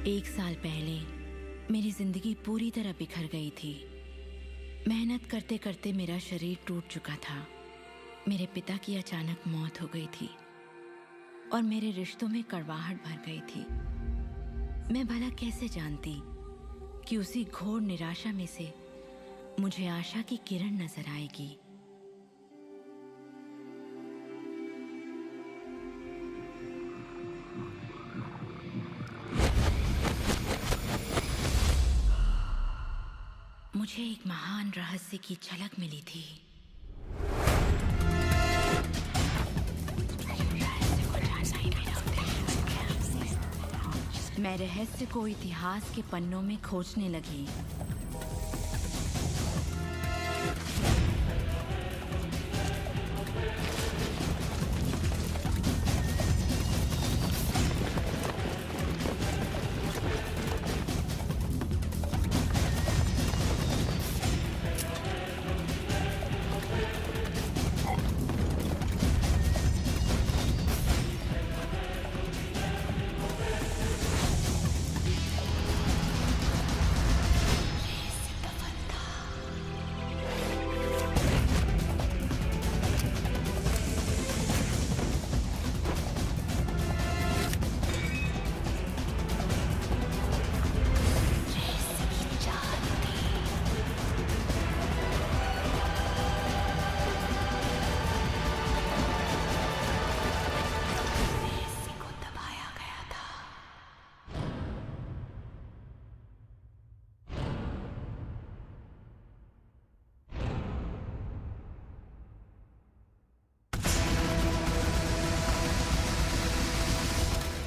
1 साल पहले मेरी जिंदगी पूरी तरह बिखर गई थी। मेहनत करते करते मेरा शरीर टूट चुका था। मेरे पिता की अचानक मौत हो गई थी और मेरे रिश्तों में कड़वाहट भर गई थी। मैं भला कैसे जानती कि उसी घोर निराशा में से मुझे आशा की किरण नजर आएगी। मुझे एक महान रहस्य की झलक मिली थी। मैं रहस्य को इतिहास के पन्नों में खोजने लगी।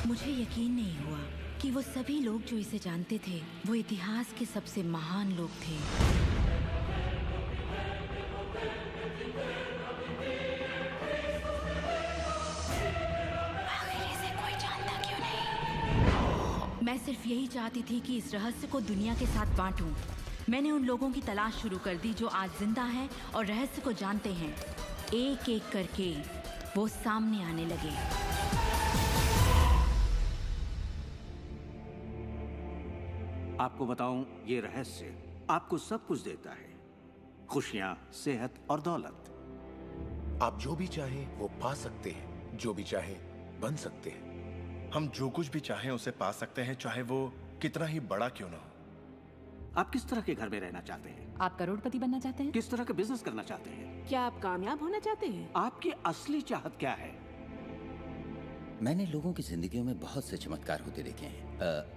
मुझे यकीन नहीं हुआ कि वो सभी लोग जो इसे जानते थे वो इतिहास के सबसे महान लोग थे। आखिर इसे कोई जानता क्यों नहीं? मैं सिर्फ यही चाहती थी कि इस रहस्य को दुनिया के साथ बांटूं। मैंने उन लोगों की तलाश शुरू कर दी जो आज जिंदा हैं और रहस्य को जानते हैं। एक एक करके वो सामने आने लगे। आपको बताऊं, ये रहस्य आपको सब कुछ देता है, खुशियां, सेहत और दौलत। आप जो भी चाहें वो पा सकते हैं, जो भी चाहें बन सकते हैं। हम जो कुछ भी चाहें उसे पा सकते हैं, चाहे वो कितना ही बड़ा क्यों ना हो। आप किस तरह के घर में रहना चाहते हैं? आप करोड़पति बनना चाहते हैं? किस तरह का बिजनेस करना चाहते हैं? क्या आप कामयाब होना चाहते हैं? आपकी असली चाहत क्या है? मैंने लोगों की जिंदगियों में बहुत से चमत्कार होते देखे हैं।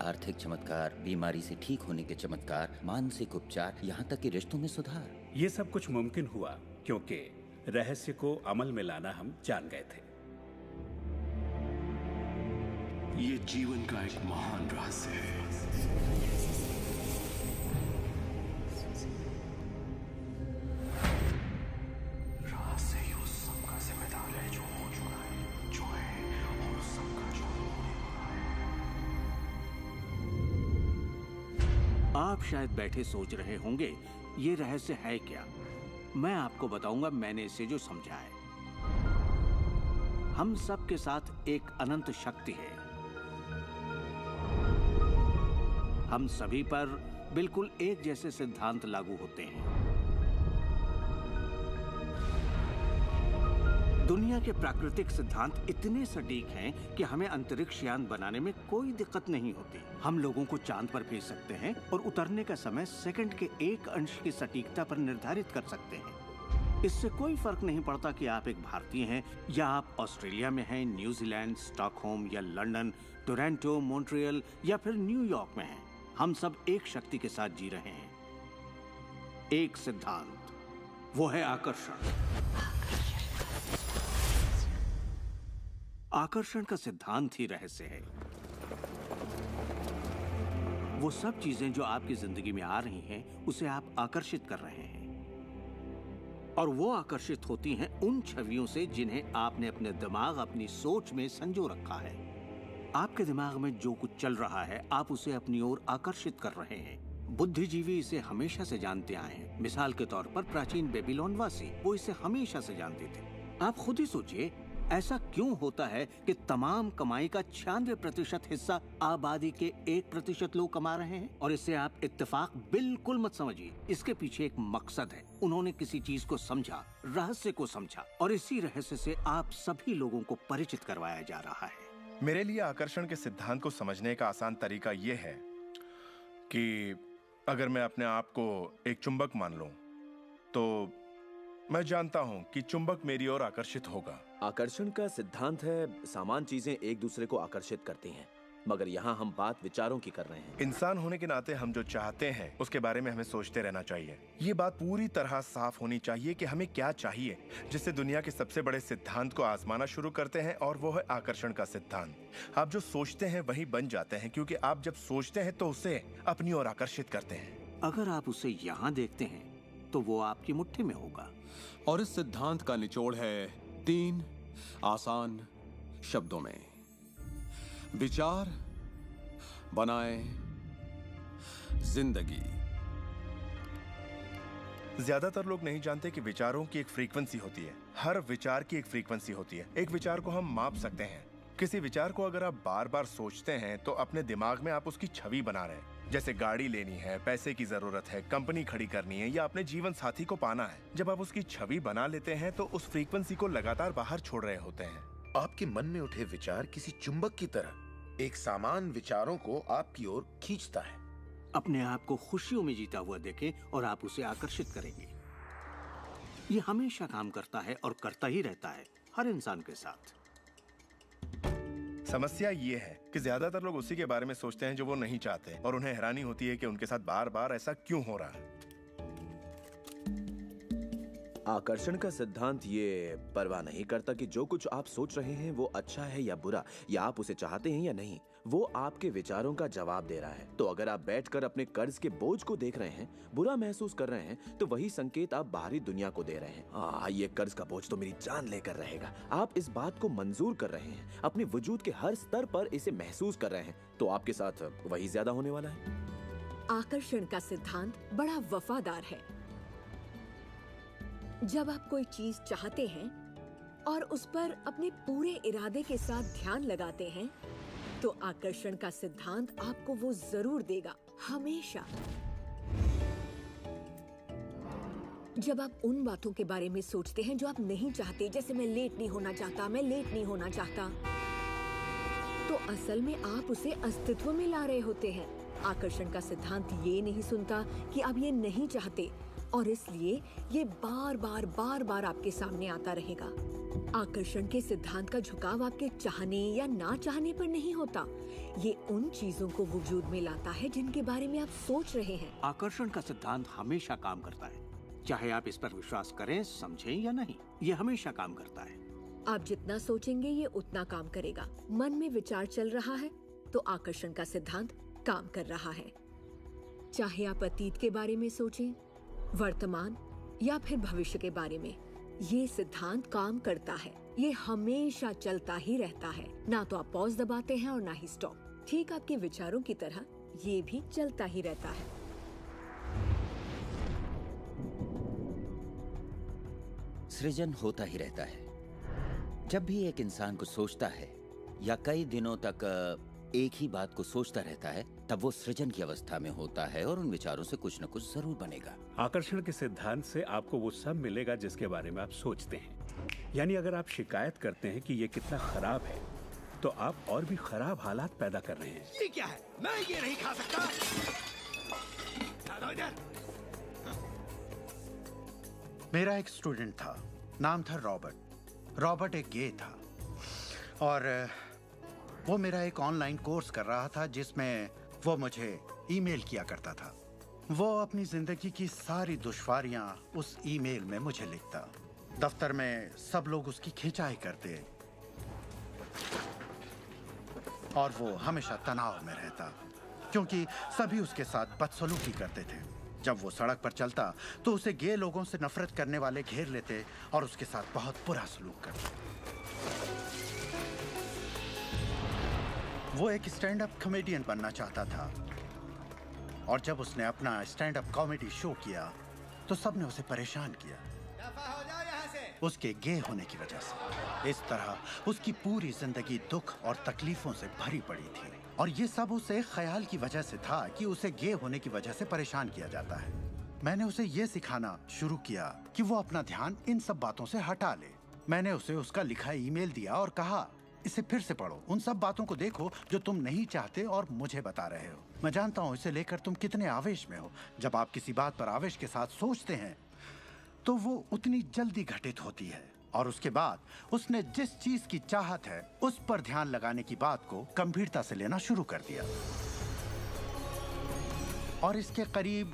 आर्थिक चमत्कार, बीमारी से ठीक होने के चमत्कार, मानसिक उपचार, यहाँ तक कि रिश्तों में सुधार। ये सब कुछ मुमकिन हुआ क्योंकि रहस्य को अमल में लाना हम जान गए थे। ये जीवन का एक महान रहस्य है। रहस्य ही उस सब का जिम्मेदार है जो हो चुका है, जो है, और उस सब का जो होने वाला है। आप शायद बैठे सोच रहे होंगे, ये रहस्य है क्या? मैं आपको बताऊंगा मैंने इसे जो समझा है। हम सब के साथ एक अनंत शक्ति है। हम सभी पर बिल्कुल एक जैसे सिद्धांत लागू होते हैं। दुनिया के प्राकृतिक सिद्धांत इतने सटीक हैं कि हमें अंतरिक्ष यान बनाने में कोई दिक्कत नहीं होती। हम लोगों को चांद पर भेज सकते हैं और उतरने का समय सेकंड के 1 अंश की सटीकता पर निर्धारित कर सकते हैं। इससे कोई फर्क नहीं पड़ता कि आप एक भारतीय हैं या आप ऑस्ट्रेलिया में हैं, न्यूजीलैंड, स्टॉकहोम या लंदन, टोरंटो, मॉन्ट्रियल या फिर न्यूयॉर्क में हैं। हम सब एक शक्ति के साथ जी रहे हैं, एक सिद्धांत, वो है आकर्षण। आकर्षण का सिद्धांत ही रहस्य है। वो सब चीजें जो आपकी जिंदगी में आ रही हैं, उसे आप आकर्षित कर रहे हैं, और वो आकर्षित होती हैं उन छवियों से जिन्हें आपने अपने दिमाग, अपनी सोच में संजो रखा है। आपके दिमाग में जो कुछ चल रहा है, आप उसे अपनी ओर आकर्षित कर रहे हैं। बुद्धिजीवी इसे हमेशा से जानते आए हैं। मिसाल के तौर पर प्राचीन बेबीलोन वासी, वो इसे हमेशा से जानते थे। आप खुद ही सोचिए, ऐसा क्यों होता है कि तमाम कमाई का 96% हिस्सा आबादी के 1% लोग कमा रहे हैं? और इसे आप इत्तेफाक बिल्कुल मत समझिए। इसके पीछे एक मकसद है। उन्होंने किसी चीज को समझा, रहस्य को समझा, और इसी रहस्य से आप सभी लोगों को परिचित करवाया जा रहा है। मेरे लिए आकर्षण के सिद्धांत को समझने का आसान तरीका यह है कि अगर मैं अपने आप को एक चुंबक मान लूं, तो मैं जानता हूं कि चुंबक मेरी ओर आकर्षित होगा। आकर्षण का सिद्धांत है समान चीजें एक दूसरे को आकर्षित करती हैं, मगर यहाँ हम बात विचारों की कर रहे हैं। इंसान होने के नाते हम जो चाहते हैं उसके बारे में हमें सोचते रहना चाहिए। ये बात पूरी तरह साफ होनी चाहिए कि हमें क्या चाहिए, जिससे दुनिया के सबसे बड़े सिद्धांत को आजमाना शुरू करते हैं, और वो है आकर्षण का सिद्धांत। आप जो सोचते हैं वही बन जाते हैं, क्योंकि आप जब सोचते हैं तो उसे अपनी ओर आकर्षित करते हैं। अगर आप उसे यहाँ देखते हैं तो वो आपकी मुट्ठी में होगा। और इस सिद्धांत का निचोड़ है 3 आसान शब्दों में। विचार बनाए जिंदगी। ज्यादातर लोग नहीं जानते कि विचारों की एक फ्रीक्वेंसी होती है। हर विचार की एक फ्रीक्वेंसी होती है। एक विचार को हम माप सकते हैं। किसी विचार को अगर आप बार बार सोचते हैं तो अपने दिमाग में आप उसकी छवि बना रहे हैं। जैसे गाड़ी लेनी है, पैसे की जरूरत है, कंपनी खड़ी करनी है, या अपने जीवन साथी को पाना है। जब आप उसकी छवि बना लेते हैं तो उस फ्रीक्वेंसी को लगातार बाहर छोड़ रहे होते हैं। आपके मन में उठे विचार किसी चुंबक की तरह एक सामान विचारों को आपकी ओर खींचता है। अपने आप को खुशियों में जीता हुआ देखें और आप उसे आकर्षित करेंगे। ये हमेशा काम करता है और करता ही रहता है, हर इंसान के साथ। समस्या ये है कि ज्यादातर लोग उसी के बारे में सोचते हैं जो वो नहीं चाहते, और उन्हें हैरानी होती है कि उनके साथ बार बार ऐसा क्यों हो रहा है। आकर्षण का सिद्धांत ये परवाह नहीं करता कि जो कुछ आप सोच रहे हैं वो अच्छा है या बुरा, या आप उसे चाहते हैं या नहीं। वो आपके विचारों का जवाब दे रहा है। तो अगर आप बैठकर अपने कर्ज के बोझ को देख रहे हैं, बुरा महसूस कर रहे हैं, तो वही संकेत आप बाहरी दुनिया को दे रहे हैं। ये कर्ज का बोझ तो मेरी जान लेकर रहेगा। आप इस बात को मंजूर कर रहे हैं, अपने वजूद के हर स्तर पर इसे महसूस कर रहे हैं, तो आपके साथ वही ज्यादा होने वाला है। आकर्षण का सिद्धांत बड़ा वफादार है। जब आप कोई चीज चाहते हैं और उस पर अपने पूरे इरादे के साथ ध्यान लगाते हैं, तो आकर्षण का सिद्धांत आपको वो जरूर देगा, हमेशा। जब आप उन बातों के बारे में सोचते हैं जो आप नहीं चाहते, जैसे मैं लेट नहीं होना चाहता, मैं लेट नहीं होना चाहता, तो असल में आप उसे अस्तित्व में ला रहे होते हैं। आकर्षण का सिद्धांत ये नहीं सुनता कि आप ये नहीं चाहते, और इसलिए ये बार बार आपके सामने आता रहेगा। आकर्षण के सिद्धांत का झुकाव आपके चाहने या ना चाहने पर नहीं होता। ये उन चीजों को वजूद में लाता है जिनके बारे में आप सोच रहे हैं। आकर्षण का सिद्धांत हमेशा काम करता है, चाहे आप इस पर विश्वास करें, समझें या नहीं। ये हमेशा काम करता है। आप जितना सोचेंगे ये उतना काम करेगा। मन में विचार चल रहा है तो आकर्षण का सिद्धांत काम कर रहा है। चाहे आप अतीत के बारे में सोचें, वर्तमान या फिर भविष्य के बारे में, ये सिद्धांत काम करता है। ये हमेशा चलता ही रहता है। ना तो आप पॉज दबाते हैं और ना ही स्टॉप। ठीक आपके विचारों की तरह ये भी चलता ही रहता है। सृजन होता ही रहता है। जब भी एक इंसान को सोचता है या कई दिनों तक एक ही बात को सोचता रहता है, तब वो सृजन की अवस्था में होता है और उन विचारों से कुछ न कुछ जरूर बनेगा। आकर्षण के सिद्धांत से आपको वो सब मिलेगा जिसके बारे में आप सोचते हैं। यानी अगर आप शिकायत करते हैं कि ये कितना खराब है, तो आप और भी खराब हालात पैदा कर रहे हैं। ये क्या है? मैं ये नहीं खा सकता। मेरा एक स्टूडेंट था, नाम था रॉबर्ट। रॉबर्ट एक गे था और वो मेरा एक ऑनलाइन कोर्स कर रहा था जिसमें वो मुझे ईमेल किया करता था। वो अपनी जिंदगी की सारी दुश्वारियां उस ईमेल में मुझे लिखता। दफ्तर में सब लोग उसकी खिंचाई करते और वो हमेशा तनाव में रहता क्योंकि सभी उसके साथ बदसलूकी करते थे। जब वो सड़क पर चलता तो उसे गे लोगों से नफरत करने वाले घेर लेते और उसके साथ बहुत बुरा सलूक करते। वो एक स्टैंड अप कॉमेडियन बनना चाहता था और जब उसने अपना स्टैंड अप कॉमेडी शो किया तो सबने उसे परेशान किया। दफा हो जाओ यहाँ से। उसके गे होने की वजह से। इस तरह उसकी पूरी जिंदगी दुख और तकलीफों से भरी पड़ी थी, और ये सब उसे ख्याल की वजह से था कि उसे गे होने की वजह से परेशान किया जाता है। मैंने उसे ये सिखाना शुरू किया कि वो अपना ध्यान इन सब बातों से हटा ले। मैंने उसे उसका लिखा ईमेल दिया और कहा, इसे फिर से पढ़ो, उन सब बातों को देखो जो तुम नहीं चाहते और मुझे बता रहे हो। मैं जानता हूँ इसे लेकर तुम कितने आवेश में हो। जब आप किसी बात पर आवेश के साथ सोचते हैं तो वो उतनी जल्दी घटित होती है। और उसके बाद उसने जिस चीज की चाहत है उस पर ध्यान लगाने की बात को गंभीरता से लेना शुरू कर दिया। और इसके करीब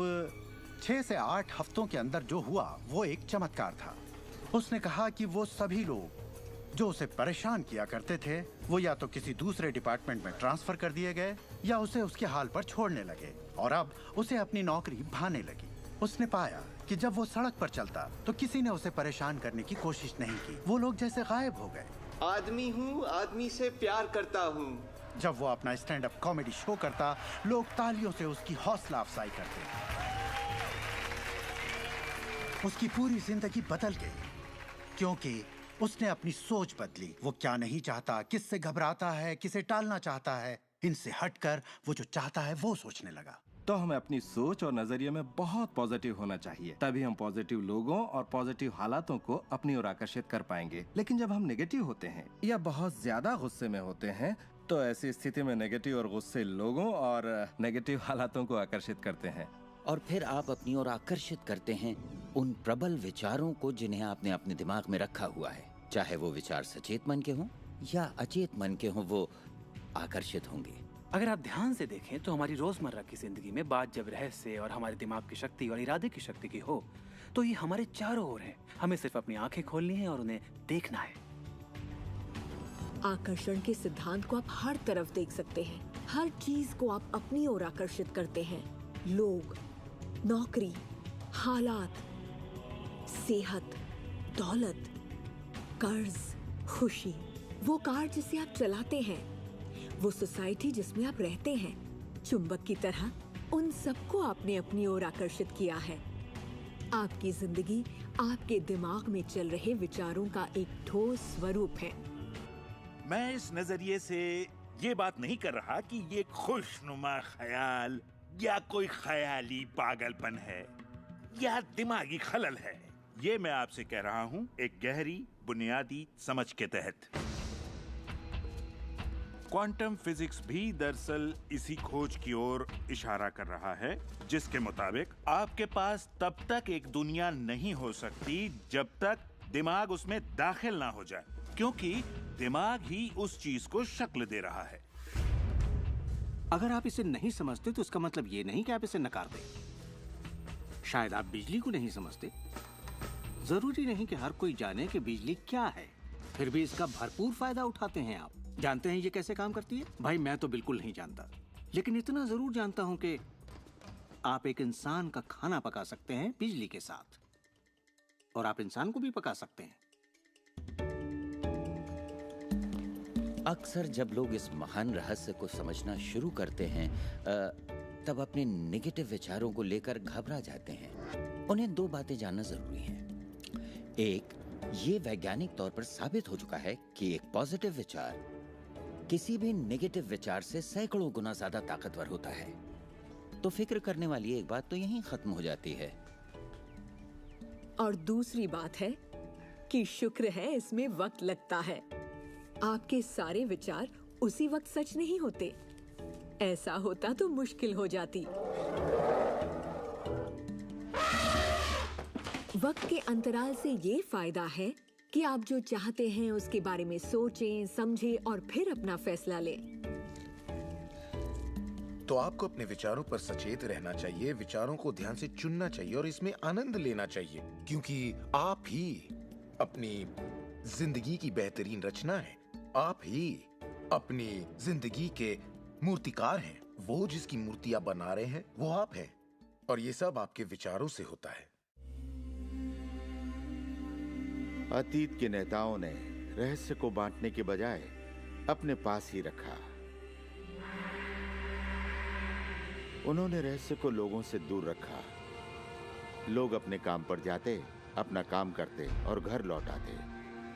6 से 8 हफ्तों के अंदर जो हुआ वो एक चमत्कार था। उसने कहा कि वो सभी लोग जो उसे परेशान किया करते थे वो या तो किसी दूसरे डिपार्टमेंट में ट्रांसफर कर दिए गए या उसे उसके हाल पर छोड़ने लगे, और अब उसे अपनी नौकरी भाने लगी। उसने पाया कि जब वो सड़क पर चलता तो किसी ने उसे परेशान करने की कोशिश नहीं की। वो लोग जैसे गायब हो गए। आदमी हूँ, आदमी से प्यार करता हूँ। जब वो अपना स्टैंड अप कॉमेडी शो करता, लोग तालियों से उसकी हौसला अफजाई करते। उसकी पूरी जिंदगी बदल गई क्योंकि उसने अपनी सोच बदली। वो क्या नहीं चाहता, किससे घबराता है, किसे टालना चाहता है, इनसे हटकर वो जो चाहता है वो सोचने लगा। तो हमें अपनी सोच और नजरिए में बहुत पॉजिटिव होना चाहिए, तभी हम पॉजिटिव लोगों और पॉजिटिव हालातों को अपनी ओर आकर्षित कर पाएंगे। लेकिन जब हम नेगेटिव होते हैं या बहुत ज्यादा गुस्से में होते हैं तो ऐसी स्थिति में नेगेटिव और गुस्से लोगों और नेगेटिव हालातों को आकर्षित करते हैं। और फिर आप अपनी ओर आकर्षित करते हैं उन प्रबल विचारों को जिन्हें आपने अपने दिमाग में रखा हुआ है। चाहे वो विचार सचेत मन के हों या अचेत मन के हों, वो आकर्षित होंगे। अगर आप ध्यान से देखें तो हमारी रोजमर्रा की जिंदगी में बात जब रहस्य और हमारे दिमाग की शक्ति और इरादे की शक्ति की हो तो ये हमारे चारों ओर है। हमें सिर्फ अपनी आंखें खोलनी है और उन्हें देखना है। आकर्षण के सिद्धांत को आप हर तरफ देख सकते हैं। हर चीज को आप अपनी ओर आकर्षित करते हैं। लोग, नौकरी, हालात, सेहत, दौलत, कर्ज, खुशी, वो कार जिसे आप चलाते हैं, वो सोसाइटी जिसमें आप रहते हैं, चुंबक की तरह उन सबको आपने अपनी ओर आकर्षित किया है। आपकी जिंदगी आपके दिमाग में चल रहे विचारों का एक ठोस स्वरूप है। मैं इस नजरिए से ये बात नहीं कर रहा कि ये खुशनुमा ख्याल या कोई ख्याली पागलपन है या दिमागी खलल है। ये मैं आपसे कह रहा हूँ एक गहरी बुनियादी समझ के तहत। क्वांटम फिजिक्स भी दरअसल इसी खोज की ओर इशारा कर रहा है जिसके मुताबिक आपके पास तब तक एक दुनिया नहीं हो सकती जब तक दिमाग उसमें दाखिल ना हो जाए, क्योंकि दिमाग ही उस चीज को शक्ल दे रहा है। अगर आप इसे नहीं समझते तो इसका मतलब ये नहीं कि आप इसे नकार दें। शायद आप बिजली को नहीं समझते। जरूरी नहीं कि हर कोई जाने कि बिजली क्या है, फिर भी इसका भरपूर फायदा उठाते हैं आप। जानते हैं ये कैसे काम करती है? भाई मैं तो बिल्कुल नहीं जानता, लेकिन इतना जरूर जानता हूं कि आप एक इंसान का खाना पका सकते हैं बिजली के साथ, और आप इंसान को भी पका सकते हैं। अक्सर जब लोग इस महान रहस्य को समझना शुरू करते हैं तब अपने नेगेटिव विचारों को लेकर घबरा जाते हैं। उन्हें दो बातें जानना जरूरी हैं। एक, ये वैज्ञानिक तौर पर साबित हो चुका है कि एक पॉजिटिव विचार किसी भी नेगेटिव विचार से सैकड़ों गुना ज्यादा ताकतवर होता है। तो फिक्र करने वाली एक बात तो यहीं खत्म हो जाती है। और दूसरी बात है कि शुक्र है इसमें वक्त लगता है। आपके सारे विचार उसी वक्त सच नहीं होते। ऐसा होता तो मुश्किल हो जाती। वक्त के अंतराल से ये फायदा है कि आप जो चाहते हैं उसके बारे में सोचें, समझें और फिर अपना फैसला लें। तो आपको अपने विचारों पर सचेत रहना चाहिए, विचारों को ध्यान से चुनना चाहिए और इसमें आनंद लेना चाहिए, क्योंकि आप ही अपनी जिंदगी की बेहतरीन रचना है। आप ही अपनी जिंदगी के मूर्तिकार हैं। वो जिसकी मूर्तियां बना रहे हैं वो आप हैं, और ये सब आपके विचारों से होता है। अतीत के नेताओं ने रहस्य को बांटने के बजाय अपने पास ही रखा। उन्होंने रहस्य को लोगों से दूर रखा। लोग अपने काम पर जाते, अपना काम करते और घर लौट आते।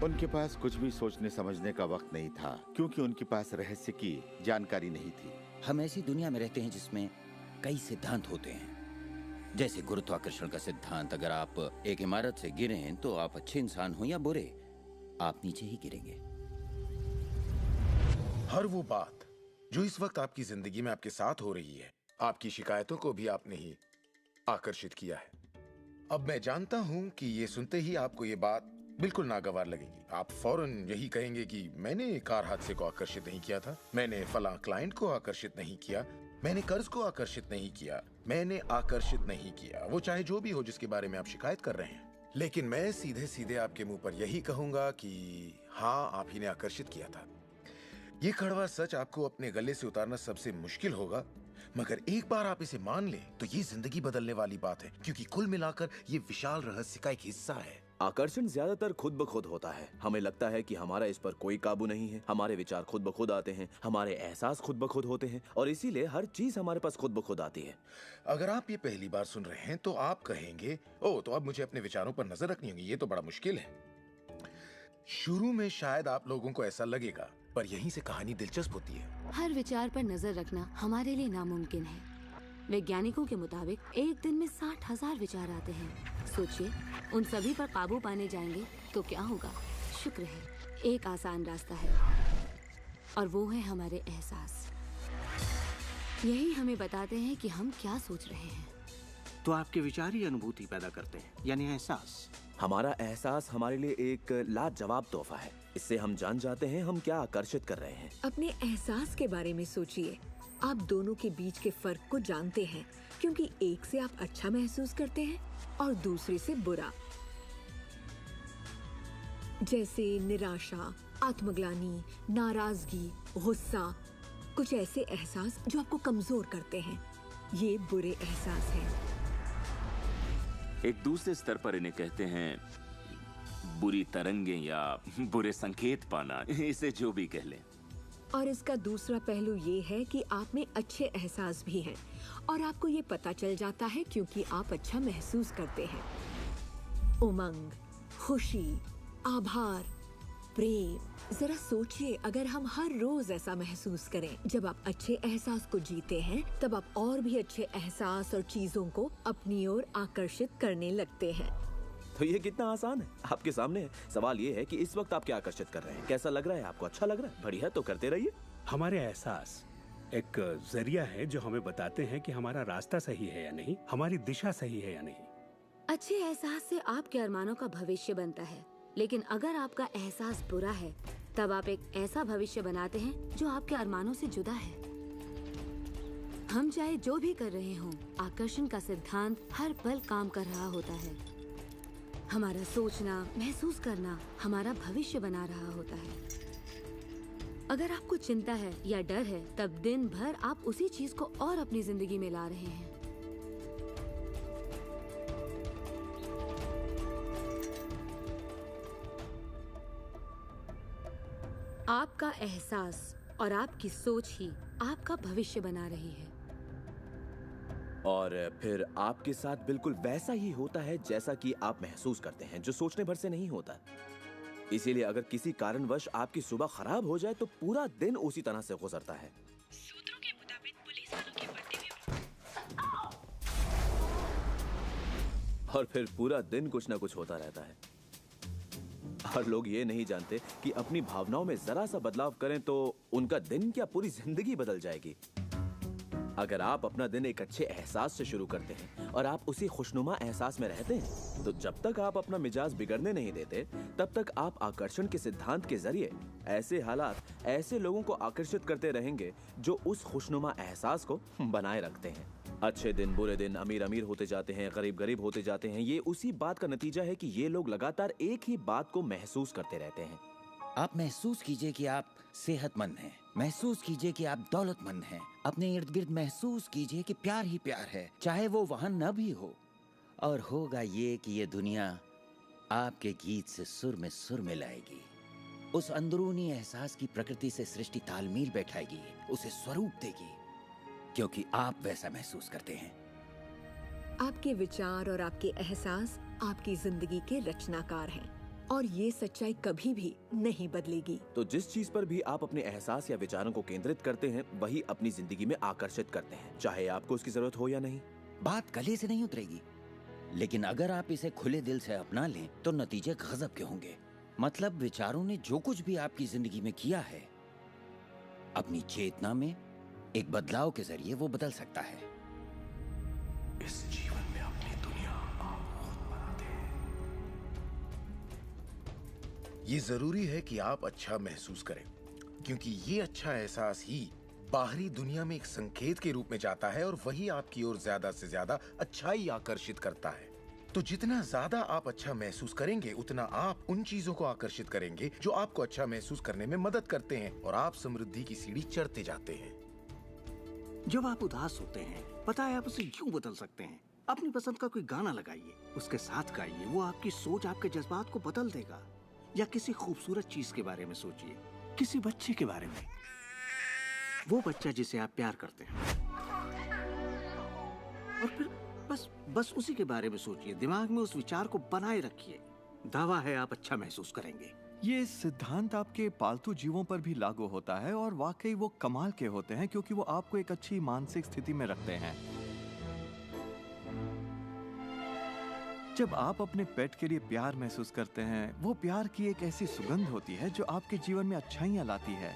उनके पास कुछ भी सोचने समझने का वक्त नहीं था, क्योंकि उनके पास रहस्य की जानकारी नहीं थी। हम ऐसी दुनिया में रहते हैं जिसमें कई सिद्धांत होते हैं, जैसे गुरुत्वाकर्षण का सिद्धांत। अगर आप एक इमारत से गिरें तो आप अच्छे इंसान हो या बुरे, आप नीचे ही गिरेंगे। हर वो बात जो इस वक्त आपकी जिंदगी में आपके साथ हो रही है, आपकी शिकायतों को भी आपने ही आकर्षित किया है। अब मैं जानता हूं कि ये सुनते ही आपको ये बात बिल्कुल नागवार लगेगी। आप फौरन यही कहेंगे कि मैंने कार हादसे को आकर्षित नहीं किया था, मैंने फलां क्लाइंट को आकर्षित नहीं किया, मैंने कर्ज को आकर्षित नहीं किया, मैंने आकर्षित नहीं किया, वो चाहे जो भी हो जिसके बारे में आप शिकायत कर रहे हैं। लेकिन मैं सीधे सीधे आपके मुंह पर यही कहूंगा कि हाँ, आप ही ने आकर्षित किया था। ये कड़वा सच आपको अपने गले से उतारना सबसे मुश्किल होगा, मगर एक बार आप इसे मान लें तो ये जिंदगी बदलने वाली बात है, क्योंकि कुल मिलाकर ये विशाल रहस्य का एक हिस्सा है। आकर्षण ज्यादातर खुद ब खुद होता है। हमें लगता है कि हमारा इस पर कोई काबू नहीं है, हमारे विचार खुद ब खुद आते हैं, हमारे एहसास खुद ब खुद होते हैं, और इसीलिए हर चीज हमारे पास खुद ब खुद आती है। अगर आप ये पहली बार सुन रहे हैं तो आप कहेंगे, ओह, तो अब मुझे अपने विचारों पर नजर रखनी होगी, ये तो बड़ा मुश्किल है। शुरू में शायद आप लोगों को ऐसा लगेगा, पर यहीं से कहानी दिलचस्प होती है। हर विचार पर नजर रखना हमारे लिए नामुमकिन है। वैज्ञानिकों के मुताबिक एक दिन में 60,000 विचार आते हैं। सोचिए, उन सभी पर काबू पाने जाएंगे तो क्या होगा। शुक्र है एक आसान रास्ता है, और वो है हमारे एहसास। यही हमें बताते हैं कि हम क्या सोच रहे हैं। तो आपके विचार ही अनुभूति पैदा करते हैं, यानी एहसास। हमारा एहसास हमारे लिए एक लाजवाब तोहफा है। इससे हम जान जाते हैं हम क्या आकर्षित कर रहे हैं। अपने एहसास के बारे में सोचिए। आप दोनों के बीच के फर्क को जानते हैं, क्योंकि एक से आप अच्छा महसूस करते हैं और दूसरे से बुरा। जैसे निराशा, आत्मग्लानि, नाराजगी, गुस्सा, कुछ ऐसे एहसास जो आपको कमजोर करते हैं, ये बुरे एहसास हैं। एक दूसरे स्तर पर इन्हें कहते हैं बुरी तरंगें या बुरे संकेत पाना, इसे जो भी कह लें। और इसका दूसरा पहलू ये है कि आप में अच्छे एहसास भी हैं, और आपको ये पता चल जाता है क्योंकि आप अच्छा महसूस करते हैं। उमंग, खुशी, आभार, प्रेम। जरा सोचिए, अगर हम हर रोज ऐसा महसूस करें। जब आप अच्छे एहसास को जीते हैं, तब आप और भी अच्छे एहसास और चीजों को अपनी ओर आकर्षित करने लगते हैं। तो ये कितना आसान है, आपके सामने है। सवाल ये है कि इस वक्त आप क्या आकर्षित कर रहे हैं। कैसा लग रहा है आपको? अच्छा लग रहा है? बढ़िया, तो करते रहिए। हमारे एहसास एक जरिया है जो हमें बताते हैं कि हमारा रास्ता सही है या नहीं, हमारी दिशा सही है या नहीं। अच्छे एहसास से आपके अरमानों का भविष्य बनता है, लेकिन अगर आपका एहसास बुरा है, तब आप एक ऐसा भविष्य बनाते हैं जो आपके अरमानों से जुदा है। हम चाहे जो भी कर रहे हों, आकर्षण का सिद्धांत हर पल काम कर रहा होता है। हमारा सोचना, महसूस करना हमारा भविष्य बना रहा होता है। अगर आपको चिंता है या डर है, तब दिन भर आप उसी चीज को और अपनी जिंदगी में ला रहे हैं। आपका एहसास और आपकी सोच ही आपका भविष्य बना रही है। और फिर आपके साथ बिल्कुल वैसा ही होता है जैसा कि आप महसूस करते हैं, जो सोचने भर से नहीं होता। इसीलिए अगर किसी कारणवश आपकी सुबह खराब हो जाए तो पूरा दिन उसी तरह से गुजरता है। सूत्रों के मुताबिक पुलिस वालों के वर्दी में और फिर पूरा दिन कुछ ना कुछ होता रहता है। और लोग ये नहीं जानते कि अपनी भावनाओं में जरा सा बदलाव करें तो उनका दिन क्या पूरी जिंदगी बदल जाएगी। अगर आप अपना दिन एक अच्छे एहसास से शुरू करते हैं और आप उसी खुशनुमा एहसास में रहते हैं, तो जब तक आप अपना मिजाज बिगड़ने नहीं देते, तब तक आप आकर्षण के सिद्धांत के जरिए ऐसे हालात, ऐसे लोगों को आकर्षित करते रहेंगे जो उस खुशनुमा एहसास को बनाए रखते हैं। अच्छे दिन, बुरे दिन, अमीर अमीर होते जाते हैं, गरीब गरीब होते जाते हैं। ये उसी बात का नतीजा है कि ये लोग लगातार एक ही बात को महसूस करते रहते हैं। आप महसूस कीजिए कि आप सेहतमंद हैं, महसूस कीजिए कि आप दौलतमंद हैं, अपने इर्द गिर्द महसूस कीजिए कि प्यार ही प्यार है, चाहे वो वहां न भी हो। और होगा ये कि ये दुनिया आपके गीत से सुर मिलाएगी। उस अंदरूनी एहसास की प्रकृति से सृष्टि तालमेल बैठाएगी, उसे स्वरूप देगी, क्योंकि आप वैसा महसूस करते हैं। आपके विचार और आपके एहसास आपकी जिंदगी के रचनाकार हैं। और ये सच्चाई कभी भी नहीं बदलेगी। तो जिस चीज पर भी आप अपने एहसास या विचारों को केंद्रित करते हैं, वही अपनी जिंदगी में आकर्षित करते हैं, चाहे आपको उसकी जरूरत हो या नहीं। बात गले से नहीं उतरेगी, लेकिन अगर आप इसे खुले दिल से अपना लें तो नतीजे गजब के होंगे। मतलब विचारों ने जो कुछ भी आपकी जिंदगी में किया है, अपनी चेतना में एक बदलाव के जरिए वो बदल सकता है। इस जीवन में अपनी दुनिया आप खुद बनाते हैं। ये जरूरी है कि आप अच्छा महसूस करें, क्योंकि ये अच्छा एहसास ही बाहरी दुनिया में एक संकेत के रूप में जाता है और वही आपकी ओर ज्यादा से ज्यादा अच्छाई आकर्षित करता है। तो जितना ज्यादा आप अच्छा महसूस करेंगे, उतना आप उन चीजों को आकर्षित करेंगे जो आपको अच्छा महसूस करने में मदद करते हैं, और आप समृद्धि की सीढ़ी चढ़ते जाते हैं। जब आप उदास होते हैं, पता है आप उसे यूं बदल सकते हैं। अपनी पसंद का कोई गाना लगाइए, उसके साथ गाइए, वो आपकी सोच, आपके जज्बात को बदल देगा। या किसी खूबसूरत चीज के बारे में सोचिए, किसी बच्चे के बारे में, वो बच्चा जिसे आप प्यार करते हैं, और फिर बस उसी के बारे में सोचिए। दिमाग में उस विचार को बनाए रखिए। दावा है आप अच्छा महसूस करेंगे। ये सिद्धांत आपके पालतू जीवों पर भी लागू होता है, और वाकई वो कमाल के होते हैं, क्योंकि वो आपको एक अच्छी मानसिक स्थिति में रखते हैं। जब आप अपने पेट के लिए प्यार महसूस करते हैं, वो प्यार की एक ऐसी सुगंध होती है जो आपके जीवन में अच्छाइयाँ लाती है।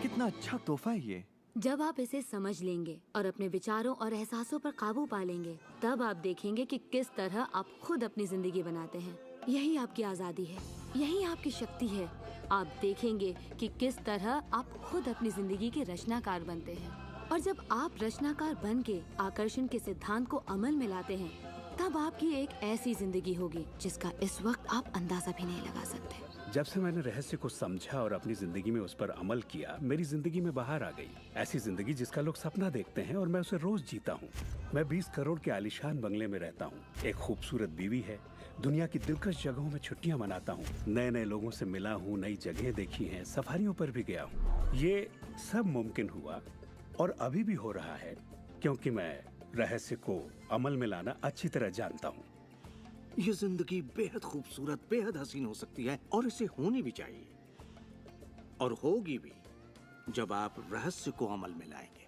कितना अच्छा तोहफा है ये। जब आप इसे समझ लेंगे और अपने विचारों और एहसासों पर काबू पा लेंगे, तब आप देखेंगे कि किस तरह आप खुद अपनी जिंदगी बनाते हैं। यही आपकी आजादी है, यही आपकी शक्ति है। आप देखेंगे कि किस तरह आप खुद अपनी जिंदगी के रचनाकार बनते हैं। और जब आप रचनाकार बन के आकर्षण के सिद्धांत को अमल में लाते हैं, तब आपकी एक ऐसी जिंदगी होगी जिसका इस वक्त आप अंदाजा भी नहीं लगा सकते। जब से मैंने रहस्य को समझा और अपनी जिंदगी में उस पर अमल किया, मेरी जिंदगी में बाहर आ गई ऐसी जिंदगी जिसका लोग सपना देखते हैं, और मैं उसे रोज जीता हूँ। मैं 20 करोड़ के आलीशान बंगले में रहता हूँ, एक खूबसूरत बीवी है, दुनिया की दिलकश जगहों में छुट्टियां मनाता हूँ, नए नए लोगों से मिला हूँ, नई जगहें देखी हैं, सफारियों पर भी गया हूँ। ये सब मुमकिन हुआ और अभी भी हो रहा है क्योंकि मैं रहस्य को अमल में लाना अच्छी तरह जानता हूँ। ये जिंदगी बेहद खूबसूरत, बेहद हसीन हो सकती है, और इसे होनी भी चाहिए, और होगी भी जब आप रहस्य को अमल में लाएंगे।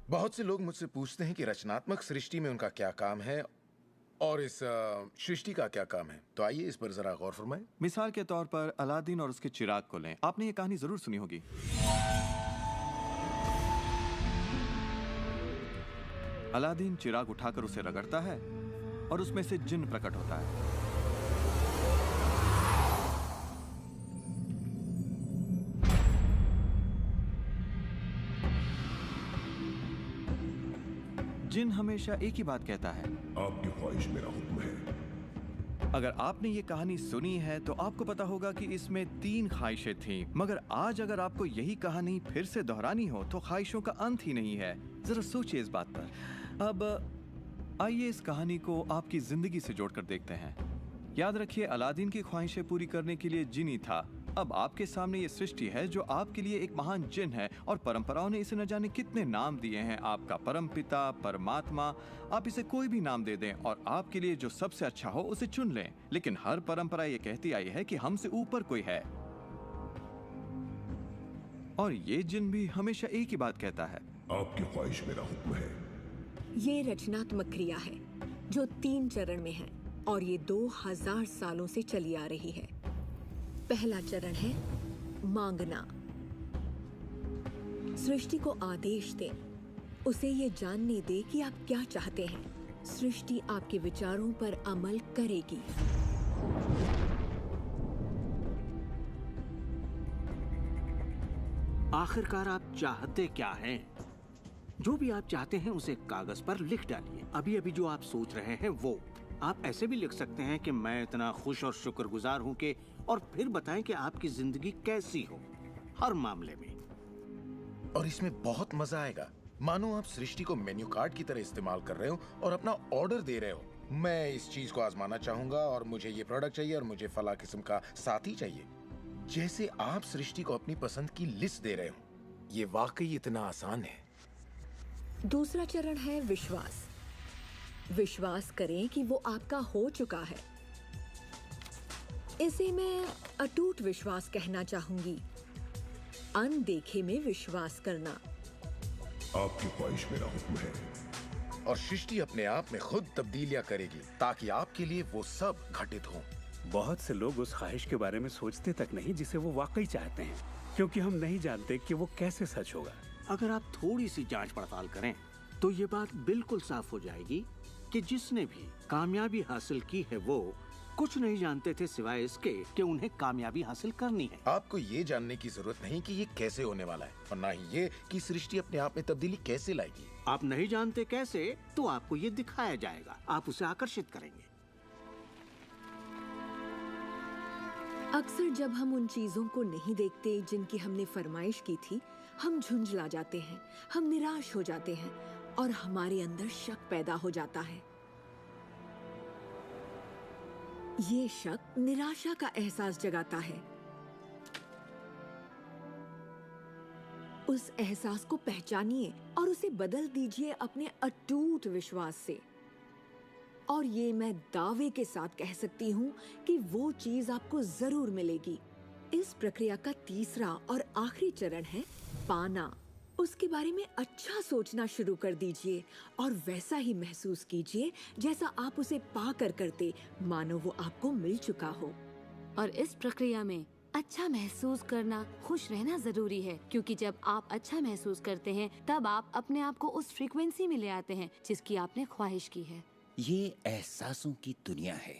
बहुत से लोग मुझसे पूछते हैं कि रचनात्मक सृष्टि में उनका क्या काम है और इस सृष्टि का क्या काम है। तो आइए इस पर जरा गौर फरमाएं। मिसाल के तौर पर अलादीन और उसके चिराग को लें। आपने ये कहानी जरूर सुनी होगी। अलादीन चिराग उठाकर उसे रगड़ता है और उसमें से जिन्न प्रकट होता है। जिन हमेशा एक ही बात कहता है, आपकी ख्वाहिश मेरा हुक्म है। अगर आपने ये कहानी सुनी है तो आपको पता होगा कि इसमें 3 ख्वाहिशें थीं, मगर आज अगर आपको यही कहानी फिर से दोहरानी हो तो ख्वाहिशों का अंत ही नहीं है। जरा सोचिए इस बात पर। अब आइए इस कहानी को आपकी जिंदगी से जोड़कर देखते हैं। याद रखिए, अलादीन की ख्वाहिशें पूरी करने के लिए जिनी था। अब आपके सामने ये सृष्टि है जो आपके लिए एक महान जिन है, और परंपराओं ने इसे न जाने कितने नाम दिए हैं। आपका परमपिता, परमात्मा, आप इसे कोई भी नाम दे दें और आपके लिए जो सबसे अच्छा हो उसे चुन लें। लेकिन हर परंपरा ये कहती आई है कि हमसे ऊपर कोई है, और ये जिन भी हमेशा एक ही बात कहता है, आपकी ख्वाहिश मेरा हुक्म है। ये रचनात्मक क्रिया है जो 3 चरण में है, और ये 2000 सालों से चली आ रही है। पहला चरण है मांगना। सृष्टि को आदेश दें, उसे ये जानने दे कि आप क्या चाहते हैं। सृष्टि आपके विचारों पर अमल करेगी। आखिरकार आप चाहते क्या हैं? जो भी आप चाहते हैं उसे कागज पर लिख डालिए। अभी अभी जो आप सोच रहे हैं वो आप ऐसे भी लिख सकते हैं कि मैं इतना खुश और शुक्रगुजार हूं कि, और फिर बताएं कि आपकी जिंदगी कैसी हो हर मामले में। और इसमें बहुत मजा आएगा। मानो आप सृष्टि को मेन्यू कार्ड की तरह इस्तेमाल कर रहे हो और अपना ऑर्डर दे रहे हो। मैं इस चीज को आजमाना चाहूंगा और मुझे ये प्रोडक्ट चाहिए और मुझे फला किस्म का साथी चाहिए। जैसे आप सृष्टि को अपनी पसंद की लिस्ट दे रहे हो। ये वाकई इतना आसान है। दूसरा चरण है विश्वास। विश्वास करें कि वो आपका हो चुका है। इसे मैं अटूट विश्वास कहना चाहूंगी। अनदेखे में विश्वास करना। आपकी ख्वाहिश मेरा हुक्म है। और सृष्टि अपने आप में खुद तब्दीलियां करेगी ताकि आपके लिए वो सब घटित हो। बहुत से लोग उस ख्वाहिश के बारे में सोचते तक नहीं जिसे वो वाकई चाहते हैं, क्योंकि हम नहीं जानते कि वो कैसे सच होगा। अगर आप थोड़ी सी जांच पड़ताल करें तो ये बात बिल्कुल साफ हो जाएगी कि जिसने भी कामयाबी हासिल की है वो कुछ नहीं जानते थे सिवाय इसके कि उन्हें कामयाबी हासिल करनी है। आपको ये जानने की जरूरत नहीं कि ये कैसे होने वाला है और ना ही ये कि सृष्टि अपने आप में तब्दीली कैसे लाएगी। आप नहीं जानते कैसे, तो आपको ये दिखाया जाएगा। आप उसे आकर्षित करेंगे। अक्सर जब हम उन चीजों को नहीं देखते जिनकी हमने फरमाइश की थी, हम झुंझला जाते हैं, हम निराश हो जाते हैं और हमारे अंदर शक पैदा हो जाता है। ये शक निराशा का एहसास जगाता है। उस एहसास को पहचानिए और उसे बदल दीजिए अपने अटूट विश्वास से। और ये मैं दावे के साथ कह सकती हूँ कि वो चीज आपको जरूर मिलेगी। इस प्रक्रिया का तीसरा और आखिरी चरण है पाना। उसके बारे में अच्छा सोचना शुरू कर दीजिए और वैसा ही महसूस कीजिए जैसा आप उसे पाकर करते, मानो वो आपको मिल चुका हो। और इस प्रक्रिया में अच्छा महसूस करना, खुश रहना जरूरी है, क्योंकि जब आप अच्छा महसूस करते हैं तब आप अपने आप को उस फ्रीक्वेंसी में ले आते हैं जिसकी आपने ख्वाहिश की है। ये एहसासों की दुनिया है।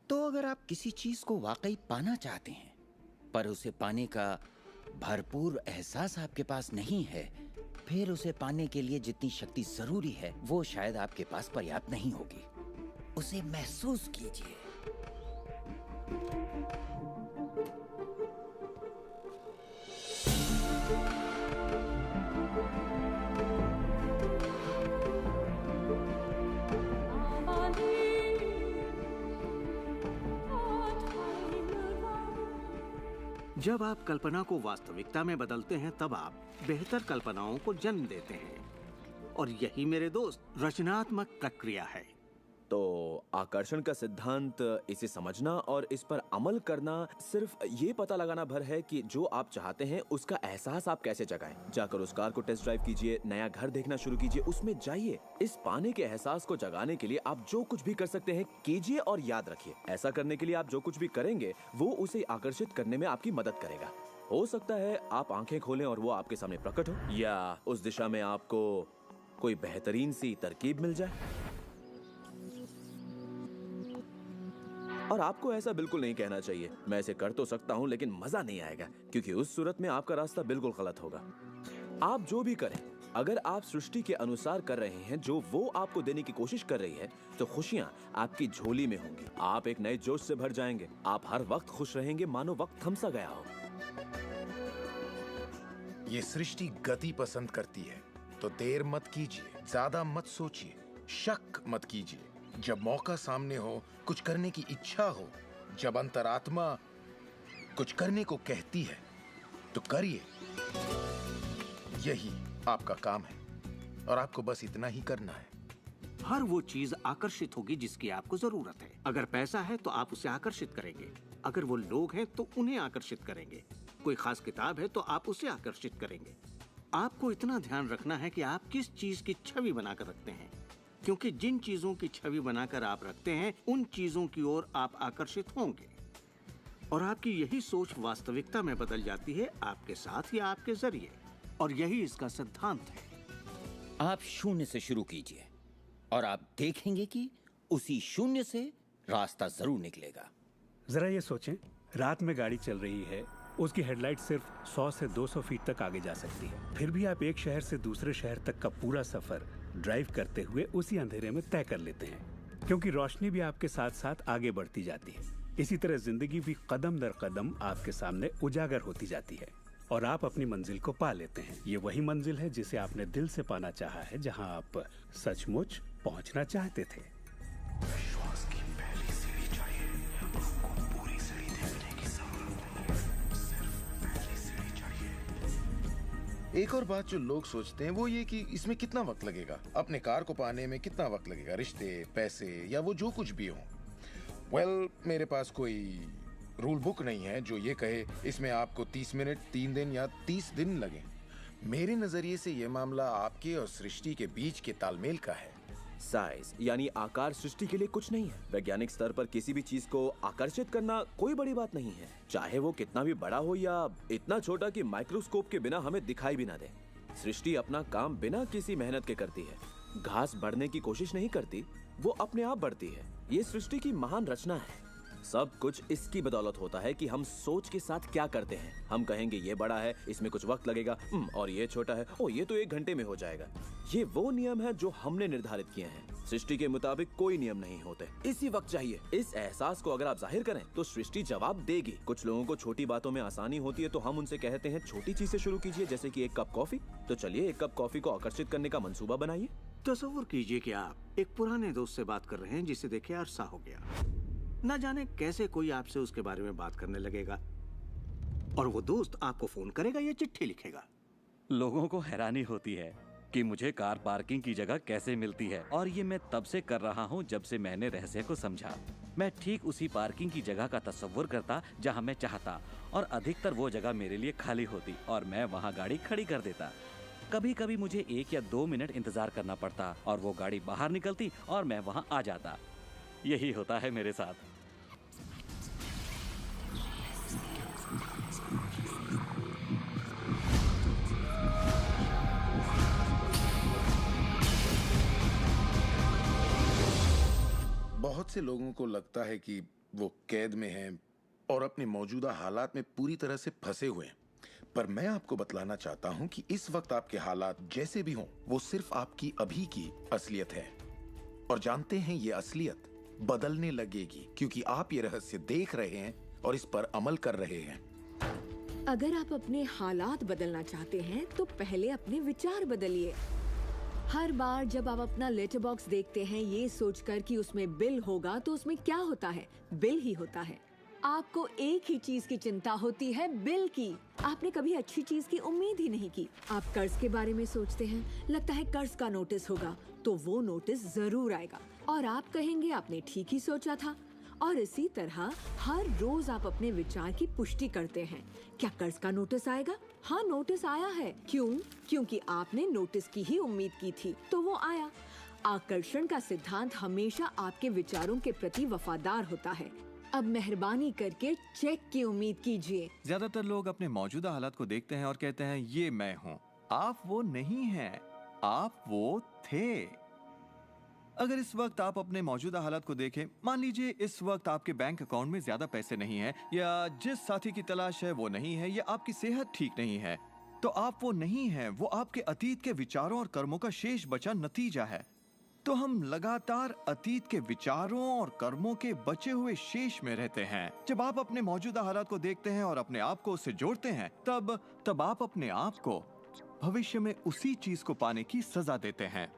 तो अगर आप किसी चीज को वाकई पाना चाहते हैं पर उसे पाने का भरपूर एहसास आपके पास नहीं है, फिर उसे पाने के लिए जितनी शक्ति जरूरी है वो शायद आपके पास पर्याप्त नहीं होगी। उसे महसूस कीजिए। जब आप कल्पना को वास्तविकता में बदलते हैं तब आप बेहतर कल्पनाओं को जन्म देते हैं। और यही मेरे दोस्त रचनात्मक प्रक्रिया है। तो आकर्षण का सिद्धांत, इसे समझना और इस पर अमल करना सिर्फ ये पता लगाना भर है कि जो आप चाहते हैं उसका एहसास आप कैसे जगाएं। जाकर उस कार को टेस्ट ड्राइव कीजिए, नया घर देखना शुरू कीजिए, उसमें जाइए। इस पाने के एहसास को जगाने के लिए आप जो कुछ भी कर सकते हैं कीजिए और याद रखिए, ऐसा करने के लिए आप जो कुछ भी करेंगे वो उसे आकर्षित करने में आपकी मदद करेगा। हो सकता है आप आंखें खोलें और वो आपके सामने प्रकट हो, या उस दिशा में आपको कोई बेहतरीन सी तरकीब मिल जाए। और आपको ऐसा बिल्कुल नहीं कहना चाहिए, मैं इसे कर तो सकता हूं लेकिन मजा नहीं आएगा, क्योंकि उस सूरत में आपका रास्ता बिल्कुल गलत होगा। आप जो भी करें, अगर आप सृष्टि के अनुसार कर रहे हैं जो वो आपको देने की कोशिश कर रही है, तो खुशियां आपकी झोली में होंगी। आप एक नए जोश से भर जाएंगे। आप हर वक्त खुश रहेंगे मानो वक्त थम सा गया हो। ये सृष्टि गति पसंद करती है, तो देर मत कीजिए, ज्यादा मत सोचिए, शक मत कीजिए। जब मौका सामने हो, कुछ करने की इच्छा हो, जब अंतरात्मा कुछ करने को कहती है तो करिए। यही आपका काम है और आपको बस इतना ही करना है। हर वो चीज आकर्षित होगी जिसकी आपको जरूरत है। अगर पैसा है तो आप उसे आकर्षित करेंगे, अगर वो लोग हैं तो उन्हें आकर्षित करेंगे, कोई खास किताब है तो आप उसे आकर्षित करेंगे। आपको इतना ध्यान रखना है कि आप किस चीज की छवि बनाकर रखते हैं, क्योंकि जिन चीजों की छवि बनाकर आप रखते हैं उन चीजों की ओर आप आकर्षित होंगे। और आपकी यही सोच वास्तविकता में बदल जाती है, आपके साथ या आपके जरिए। और यही इसका सिद्धांत है। आप शून्य से शुरू कीजिए और आप देखेंगे कि उसी शून्य से रास्ता जरूर निकलेगा। जरा ये सोचें, रात में गाड़ी चल रही है, उसकी हेडलाइट सिर्फ 100 से 200 फीट तक आगे जा सकती है, फिर भी आप एक शहर से दूसरे शहर तक का पूरा सफर ड्राइव करते हुए उसी अंधेरे में तय कर लेते हैं, क्योंकि रोशनी भी आपके साथ साथ आगे बढ़ती जाती है। इसी तरह जिंदगी भी कदम दर कदम आपके सामने उजागर होती जाती है और आप अपनी मंजिल को पा लेते हैं। ये वही मंजिल है जिसे आपने दिल से पाना चाहा है, जहां आप सचमुच पहुंचना चाहते थे। विश्वास की पहली सीढ़ी चाहिए। आपको पूरी सीढ़ी देखने की जरूरत नहीं है, सिर्फ पहली सीढ़ी चाहिए। एक और बात जो लोग सोचते हैं वो ये कि इसमें कितना वक्त लगेगा, अपने कार को पाने में कितना वक्त लगेगा, रिश्ते, पैसे या वो जो कुछ भी हो। वेल, मेरे पास कोई रूल बुक नहीं है जो ये कहे इसमें आपको 30 मिनट, 3 दिन या 30 दिन लगे। मेरे नजरिए से ये मामला आपके और सृष्टि के बीच के तालमेल का है। साइज यानी आकार सृष्टि के लिए कुछ नहीं है। वैज्ञानिक स्तर पर किसी भी चीज को आकर्षित करना कोई बड़ी बात नहीं है, चाहे वो कितना भी बड़ा हो या इतना छोटा कि माइक्रोस्कोप के बिना हमें दिखाई भी ना दे। सृष्टि अपना काम बिना किसी मेहनत के करती है। घास बढ़ने की कोशिश नहीं करती, वो अपने आप बढ़ती है। ये सृष्टि की महान रचना है। सब कुछ इसकी बदौलत होता है कि हम सोच के साथ क्या करते हैं। हम कहेंगे ये बड़ा है, इसमें कुछ वक्त लगेगा, और ये छोटा है, ओ ये तो 1 घंटे में हो जाएगा। ये वो नियम है जो हमने निर्धारित किए हैं। सृष्टि के मुताबिक कोई नियम नहीं होते। इसी वक्त चाहिए। इस एहसास को अगर आप जाहिर करें तो सृष्टि जवाब देगी। कुछ लोगों को छोटी बातों में आसानी होती है तो हम उनसे कहते हैं छोटी चीज से शुरू कीजिए, जैसे कि 1 कप कॉफी। तो चलिए 1 कप कॉफी को आकर्षित करने का मंसूबा बनाइए। तसव्वुर कीजिए कि आप एक पुराने दोस्त से बात कर रहे हैं जिसे देखे अरसा हो गया। न जाने कैसे कोई आपसे उसके बारे में बात करने लगेगा और वो दोस्त आपको फोन करेगा या चिट्ठी लिखेगा। लोगों को हैरानी होती है कि मुझे कार पार्किंग की जगह कैसे मिलती है, और ये मैं तब से कर रहा हूँ जब से मैंने रहस्य को समझा। मैं ठीक उसी पार्किंग की जगह का तस्वुर करता जहाँ मैं चाहता, और अधिकतर वो जगह मेरे लिए खाली होती और मैं वहाँ गाड़ी खड़ी कर देता। कभी कभी मुझे 1 या 2 मिनट इंतजार करना पड़ता और वो गाड़ी बाहर निकलती और मैं वहाँ आ जाता। यही होता है मेरे साथ। बहुत से लोगों को लगता है कि वो कैद में हैं और अपने मौजूदा हालात में पूरी तरह से फंसे हुए हैं, पर मैं आपको बतलाना चाहता हूं कि इस वक्त आपके हालात जैसे भी हों, वो सिर्फ आपकी अभी की असलियत है। और जानते हैं ये असलियत बदलने लगेगी क्योंकि आप ये रहस्य देख रहे हैं और इस पर अमल कर रहे हैं। अगर आप अपने हालात बदलना चाहते हैं तो पहले अपने विचार बदलिए। हर बार जब आप अपना लेटर बॉक्स देखते हैं ये सोचकर कि उसमें बिल होगा, तो उसमें क्या होता है? बिल ही होता है। आपको एक ही चीज की चिंता होती है, बिल की। आपने कभी अच्छी चीज की उम्मीद ही नहीं की। आप कर्ज के बारे में सोचते हैं, लगता है कर्ज का नोटिस होगा, तो वो नोटिस जरूर आएगा और आप कहेंगे आपने ठीक ही सोचा था। और इसी तरह हर रोज आप अपने विचार की पुष्टि करते हैं। क्या कर्ज का नोटिस आएगा? हाँ, नोटिस आया है। क्यों? क्योंकि आपने नोटिस की ही उम्मीद की थी, तो वो आया। आकर्षण का सिद्धांत हमेशा आपके विचारों के प्रति वफादार होता है। अब मेहरबानी करके चेक की उम्मीद कीजिए। ज्यादातर लोग अपने मौजूदा हालात को देखते हैं और कहते हैं ये मैं हूँ। आप वो नहीं हैं, आप वो थे। अगर इस वक्त आप अपने मौजूदा हालात को देखें, मान लीजिए इस वक्त आपके बैंक अकाउंट में ज्यादा पैसे नहीं हैं, या जिस साथी की तलाश है वो नहीं है, या आपकी सेहत ठीक नहीं है, तो आप वो नहीं हैं। वो आपके अतीत के विचारों और कर्मों का शेष बचा नतीजा है। तो हम लगातार अतीत के विचारों और कर्मों के बचे हुए शेष में रहते हैं। जब आप अपने मौजूदा हालात को देखते हैं और अपने आप को उससे जोड़ते हैं, तब आप अपने आप को भविष्य में उसी चीज को पाने की सजा देते हैं।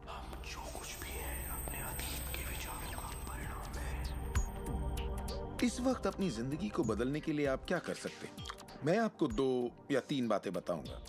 हम जो कुछ भी है अपने अतीत के विचारों का परिणाम है। इस वक्त अपनी जिंदगी को बदलने के लिए आप क्या कर सकते हैं? मैं आपको 2 या 3 बातें बताऊंगा।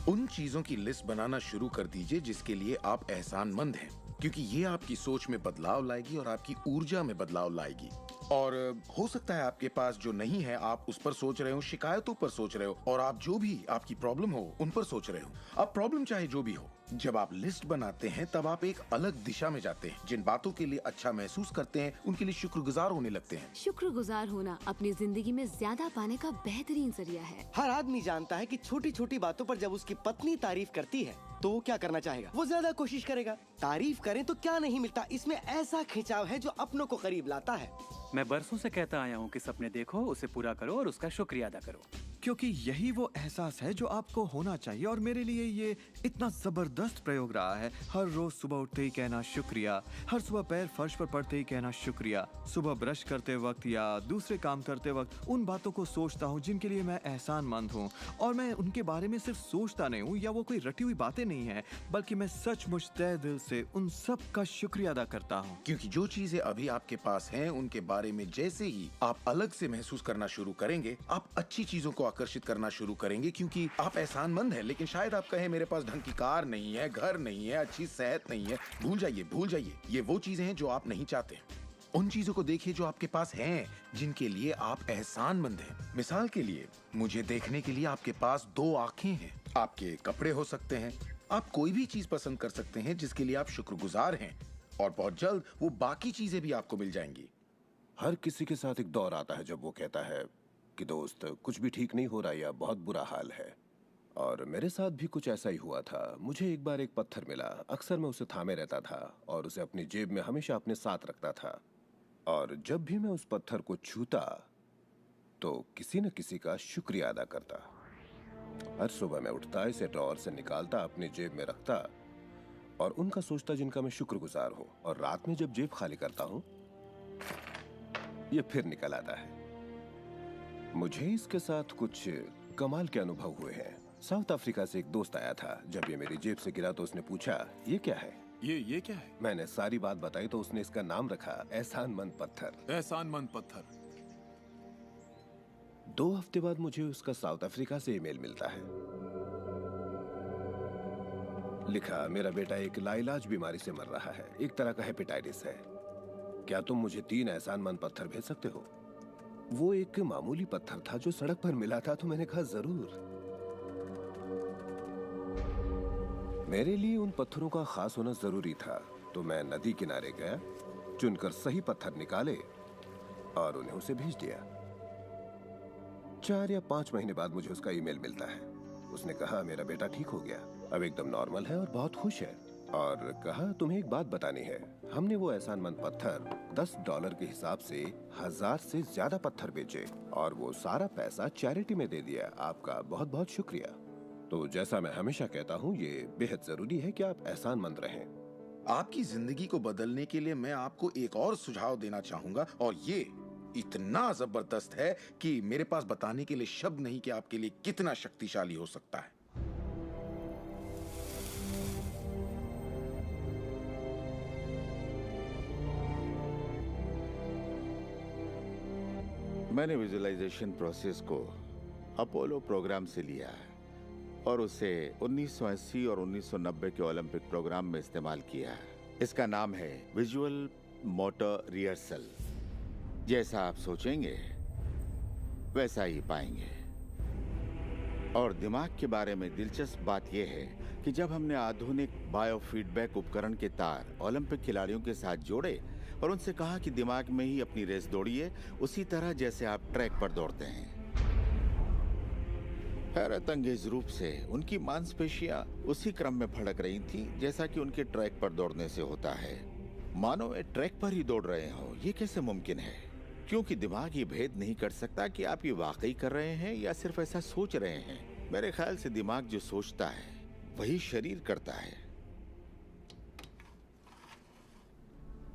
उन चीजों की लिस्ट बनाना शुरू कर दीजिए जिसके लिए आप एहसानमंद हैं, क्योंकि ये आपकी सोच में बदलाव लाएगी और आपकी ऊर्जा में बदलाव लाएगी। और हो सकता है आपके पास जो नहीं है आप उस पर सोच रहे हो, शिकायतों पर सोच रहे हो, और आप जो भी आपकी प्रॉब्लम हो उन पर सोच रहे हो। अब प्रॉब्लम चाहे जो भी हो, जब आप लिस्ट बनाते हैं तब आप एक अलग दिशा में जाते हैं। जिन बातों के लिए अच्छा महसूस करते हैं उनके लिए शुक्रगुजार होने लगते हैं। शुक्रगुजार होना अपनी जिंदगी में ज्यादा पाने का बेहतरीन जरिया है। हर आदमी जानता है कि छोटी छोटी बातों पर जब उसकी पत्नी तारीफ करती है तो वो क्या करना चाहेगा? वो ज्यादा कोशिश करेगा। तारीफ करें तो क्या नहीं मिलता, इसमें ऐसा खिंचाव है जो अपनों को करीब लाता है। मैं बरसों से कहता आया हूँ कि सपने देखो, उसे पूरा करो और उसका शुक्रिया अदा करो। क्योंकि यही वो एहसास है जो आपको होना चाहिए। और मेरे लिए ये इतना जबरदस्त प्रयोग रहा है। हर रोज सुबह उठते ही कहना शुक्रिया, हर सुबह पैर फर्श पर पड़ते ही कहना शुक्रिया, सुबह ब्रश करते वक्त या दूसरे काम करते वक्त उन बातों को सोचता हूँ जिनके लिए मैं एहसानमंद हूँ, और मैं उनके बारे में सिर्फ सोचता नहीं हूँ या वो कोई रटी हुई बातें नहीं है, बल्कि मैं सचमुच तहे दिल से उन सब का शुक्रिया अदा करता हूँ। क्योंकि जो चीजें अभी आपके पास हैं उनके बारे में जैसे ही आप अलग से महसूस करना शुरू करेंगे, आप अच्छी चीजों को आकर्षित करना शुरू करेंगे, क्योंकि आप एहसानमंद हैं। लेकिन शायद आप कहें मेरे पास ढंग की कार नहीं है, घर नहीं है, अच्छी सेहत नहीं है। भूल जाइए, ये वो चीजें हैं जो आप नहीं चाहते। उन चीजों को देखिए जो आपके पास हैं, जिनके लिए आप एहसानमंद हैं। मिसाल के लिए, मुझे देखने के लिए आपके पास 2 आंखें हैं, आपके कपड़े हो सकते हैं, आप कोई भी चीज पसंद कर सकते हैं जिसके लिए आप शुक्रगुजार हैं, और बहुत जल्द वो बाकी चीजें भी आपको मिल जाएंगी। हर किसी के साथ एक दौर आता है जब वो कहता है कि दोस्त कुछ भी ठीक नहीं हो रहा या बहुत बुरा हाल है, और मेरे साथ भी कुछ ऐसा ही हुआ था। मुझे एक बार एक पत्थर मिला। अक्सर मैं उसे थामे रहता था और उसे अपनी जेब में हमेशा अपने साथ रखता था, और जब भी मैं उस पत्थर को छूता तो किसी न किसी का शुक्रिया अदा करता। हर सुबह मैं उठता, इसे ड्रॉअर से निकालता, अपनी जेब में रखता और उनका सोचता जिनका मैं शुक्रगुजार हूँ, और रात में जब जेब खाली करता हूँ ये फिर निकल आता है। मुझे इसके साथ कुछ कमाल के अनुभव हुए हैं। साउथ अफ्रीका से एक दोस्त आया था। जब ये मेरी जेब से गिरा तो उसने पूछा, ये क्या है? ये क्या है? मैंने सारी बात बताई तो उसने इसका नाम रखा एहसानमंद पत्थर। एहसानमंद पत्थर। 2 हफ्ते बाद मुझे उसका साउथ अफ्रीका से ईमेल मिलता है। लिखा, मेरा बेटा एक लाइलाज बीमारी से मर रहा है, एक तरह का हेपेटाइटिस है। क्या तुम मुझे 3 एहसानमंद पत्थर भेज सकते हो? वो एक मामूली पत्थर था जो सड़क पर मिला था, तो मैंने कहा जरूर। मेरे लिए उन पत्थरों का खास होना जरूरी था, तो मैं नदी किनारे गया, चुनकर सही पत्थर निकाले और उन्हें उसे भेज दिया। 4 या 5 महीने बाद मुझे उसका ईमेल मिलता है। उसने कहा मेरा बेटा ठीक हो गया, अब एकदम नॉर्मल है और बहुत खुश है, और कहा तुम्हें एक बात बतानी है। हमने वो एहसानमंद पत्थर $10 के हिसाब से 1000 से ज्यादा पत्थर बेचे और वो सारा पैसा चैरिटी में दे दिया। आपका बहुत बहुत शुक्रिया। तो जैसा मैं हमेशा कहता हूँ, ये बेहद जरूरी है कि आप एहसानमंद रहें। आपकी जिंदगी को बदलने के लिए मैं आपको एक और सुझाव देना चाहूंगा, और ये इतना जबरदस्त है कि मेरे पास बताने के लिए शब्द नहीं कि आपके लिए कितना शक्तिशाली हो सकता है। मैंने विजुअलाइजेशन प्रोसेस को अपोलो प्रोग्राम से लिया है और उसे 1980 और 1990 के ओलंपिक प्रोग्राम में इस्तेमाल किया है। इसका नाम है विजुअल मोटर रिहर्सल। जैसा आप सोचेंगे वैसा ही पाएंगे। और दिमाग के बारे में दिलचस्प बात यह है कि जब हमने आधुनिक बायोफीडबैक उपकरण के तार ओलंपिक खिलाड़ियों के साथ जोड़े और उनसे कहा कि दिमाग में ही अपनी रेस दौड़िए, उसी तरह जैसे आप ट्रैक पर दौड़ते हैं। हैरत अंगेज रूप से उनकी मांसपेशियां उसी क्रम में फड़क रही थीं जैसा कि उनके ट्रैक पर दौड़ने से होता है। मानो वे ट्रैक पर ही दौड़ रहे हो। ये कैसे मुमकिन है? क्योंकि दिमाग ये भेद नहीं कर सकता कि आप ये वाकई कर रहे हैं या सिर्फ ऐसा सोच रहे हैं। मेरे ख्याल से दिमाग जो सोचता है वही शरीर करता है।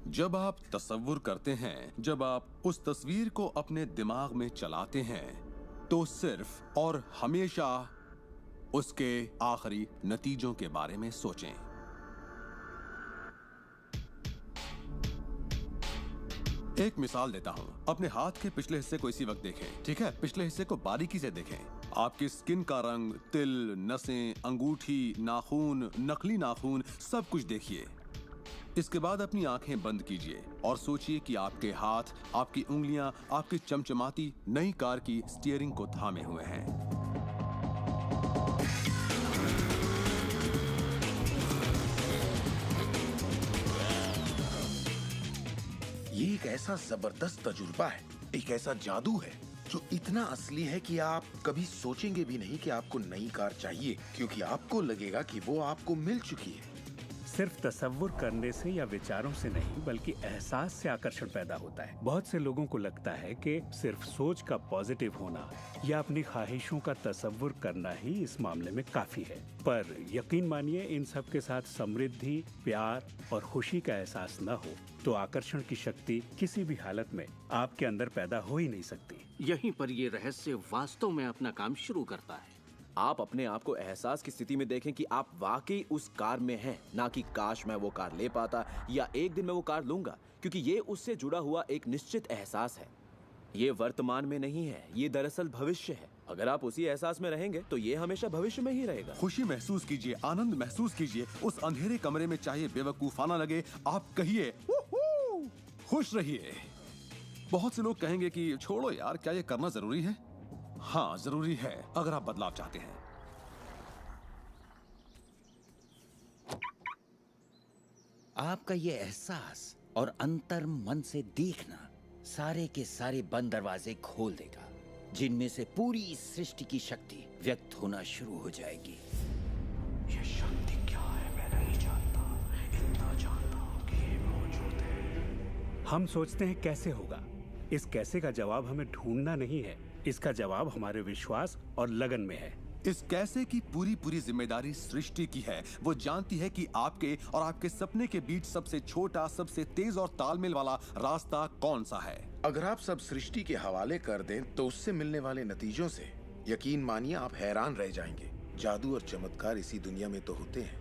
जब आप तसव्वुर करते हैं, जब आप उस तस्वीर को अपने दिमाग में चलाते हैं, तो सिर्फ और हमेशा उसके आखिरी नतीजों के बारे में सोचें। एक मिसाल देता हूं। अपने हाथ के पिछले हिस्से को इसी वक्त देखें, ठीक है? पिछले हिस्से को बारीकी से देखें। आपकी स्किन का रंग, तिल, नसें, अंगूठी, नाखून, नकली नाखून, सब कुछ देखिए। इसके बाद अपनी आंखें बंद कीजिए और सोचिए कि आपके हाथ, आपकी उंगलियां, आपकी चमचमाती नई कार की स्टीयरिंग को थामे हुए हैं। ये एक ऐसा जबरदस्त तजुर्बा है, एक ऐसा जादू है जो इतना असली है कि आप कभी सोचेंगे भी नहीं कि आपको नई कार चाहिए, क्योंकि आपको लगेगा कि वो आपको मिल चुकी है। सिर्फ तसव्वुर करने से या विचारों से नहीं बल्कि एहसास से आकर्षण पैदा होता है। बहुत से लोगों को लगता है कि सिर्फ सोच का पॉजिटिव होना या अपनी ख्वाहिशों का तसव्वुर करना ही इस मामले में काफी है, पर यकीन मानिए इन सब के साथ समृद्धि, प्यार और खुशी का एहसास न हो तो आकर्षण की शक्ति किसी भी हालत में आपके अंदर पैदा हो ही नहीं सकती। यहीं पर ये रहस्य वास्तव में अपना काम शुरू करता है। आप अपने आप को एहसास की स्थिति में देखें कि आप वाकई उस कार में हैं, ना कि काश मैं वो कार ले पाता या एक दिन मैं वो कार लूंगा, क्योंकि ये उससे जुड़ा हुआ एक निश्चित एहसास है। ये वर्तमान में नहीं है, ये दरअसल भविष्य है। अगर आप उसी एहसास में रहेंगे तो ये हमेशा भविष्य में ही रहेगा। खुशी महसूस कीजिए, आनंद महसूस कीजिए। उस अंधेरे कमरे में चाहे बेवकूफाना लगे, आप कहिए खुश रहिए। बहुत से लोग कहेंगे कि छोड़ो यार, क्या ये करना जरूरी है? हाँ, जरूरी है अगर आप बदलाव चाहते हैं। आपका ये एहसास और अंतर मन से देखना सारे के सारे बंद दरवाजे खोल देगा, जिनमें से पूरी सृष्टि की शक्ति व्यक्त होना शुरू हो जाएगी। ये शक्ति क्या है मैं नहीं जानता, इतना जानता हूं कि ये मौजूद है। हम सोचते हैं कैसे होगा। इस कैसे का जवाब हमें ढूंढना नहीं है, इसका जवाब हमारे विश्वास और लगन में है। इस कैसे की पूरी जिम्मेदारी सृष्टि की है। वो जानती है कि आपके और आपके सपने के बीच सबसे छोटा, सबसे तेज और तालमेल वाला रास्ता कौन सा है। अगर आप सब सृष्टि के हवाले कर दें तो उससे मिलने वाले नतीजों से यकीन मानिए आप हैरान रह जाएंगे। जादू और चमत्कार इसी दुनिया में तो होते हैं।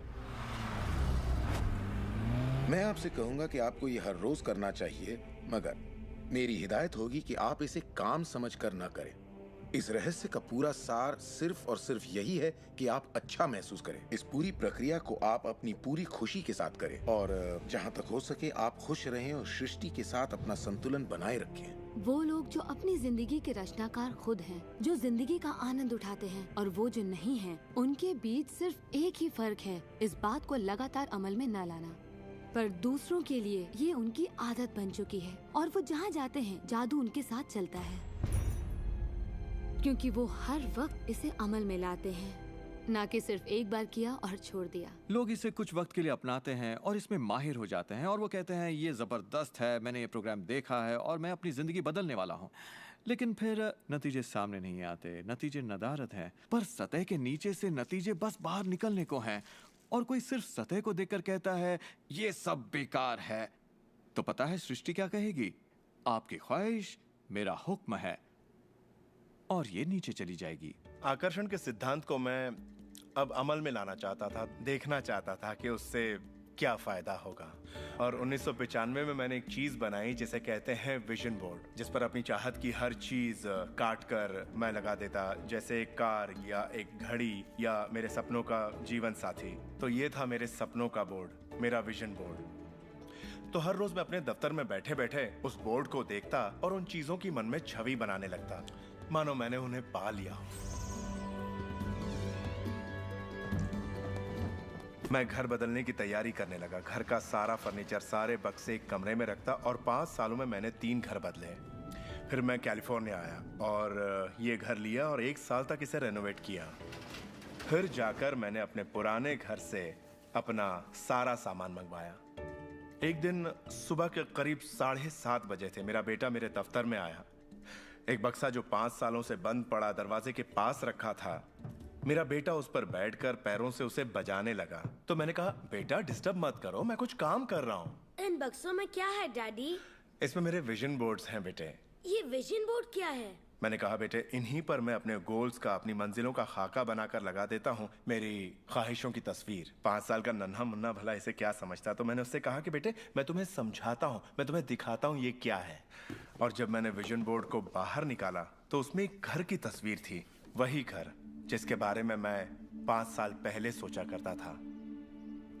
मैं आपसे कहूंगा कि आपको ये हर रोज करना चाहिए, मगर मेरी हिदायत होगी कि आप इसे काम समझकर न करें। इस रहस्य का पूरा सार सिर्फ और सिर्फ यही है कि आप अच्छा महसूस करें। इस पूरी प्रक्रिया को आप अपनी पूरी खुशी के साथ करें और जहां तक हो सके आप खुश रहें और सृष्टि के साथ अपना संतुलन बनाए रखें। वो लोग जो अपनी जिंदगी के रचनाकार खुद हैं, जो जिंदगी का आनंद उठाते हैं, और वो जो नहीं हैं, उनके बीच सिर्फ एक ही फर्क है, इस बात को लगातार अमल में न लाना। पर दूसरों के लिए ये उनकी आदत बन चुकी है और वो जहाँ जाते हैं जादू उनके साथ चलता है, क्योंकि वो हर वक्त इसे अमल में लाते हैं, ना कि सिर्फ एक बार किया और छोड़ दिया। लोग इसे कुछ वक्त के लिए अपनाते हैं और इसमें माहिर हो जाते हैं और वो कहते हैं ये जबरदस्त है, मैंने ये प्रोग्राम देखा है और मैं अपनी जिंदगी बदलने वाला हूँ। लेकिन फिर नतीजे सामने नहीं आते, नतीजे नदारद हैं। पर सतह के नीचे से नतीजे बस बाहर निकलने को हैं और कोई सिर्फ सतह को देखकर कहता है ये सब बेकार है, तो पता है सृष्टि क्या कहेगी? आपकी ख्वाहिश मेरा हुक्म है, और ये नीचे चली जाएगी। आकर्षण के सिद्धांत को मैं अब अमल में लाना चाहता था, देखना चाहता था कि उससे क्या फायदा होगा। और 1995 में मैंने एक चीज बनाई जिसे कहते हैं विजन बोर्ड, जिस पर अपनी चाहत की हर चीज काट कर मैं लगा देता, जैसे एक कार या एक घड़ी या मेरे सपनों का जीवन साथी। तो ये था मेरे सपनों का बोर्ड, मेरा विजन बोर्ड। तो हर रोज मैं अपने दफ्तर में बैठे बैठे उस बोर्ड को देखता और उन चीजों की मन में छवि बनाने लगता, मानो मैंने उन्हें पा लिया। मैं घर बदलने की तैयारी करने लगा। घर का सारा फर्नीचर, सारे बक्से एक कमरे में रखता और 5 सालों में मैंने 3 घर बदले। फिर मैं कैलिफोर्निया आया और ये घर लिया और 1 साल तक इसे रेनोवेट किया। फिर जाकर मैंने अपने पुराने घर से अपना सारा सामान मंगवाया। एक दिन सुबह के करीब 7:30 बजे थे। मेरा बेटा मेरे दफ्तर में आया। एक बक्सा जो 5 सालों से बंद पड़ा दरवाजे के पास रखा था, मेरा बेटा उस पर बैठकर पैरों से उसे बजाने लगा। तो मैंने कहा, बेटा डिस्टर्ब मत करो, मैं कुछ काम कर रहा हूँ। इन बक्सों में क्या है डैडी? इसमें मेरे विजन बोर्ड्स हैं बेटे। ये विजन बोर्ड क्या है? मैंने कहा, बेटे इन्हीं पर मैं अपने गोल्स का, अपनी मंजिलों का खाका बनाकर लगा देता हूँ, मेरी ख्वाहिशों की तस्वीर। 5 साल का नन्हा मुन्ना भला इसे क्या समझता। तो मैंने उससे कहा कि बेटे मैं तुम्हें समझाता हूँ, मैं तुम्हें दिखाता हूँ ये क्या है। और जब मैंने विजन बोर्ड को बाहर निकाला तो उसमें एक घर की तस्वीर थी, वही घर जिसके बारे में मैं 5 साल पहले सोचा करता था।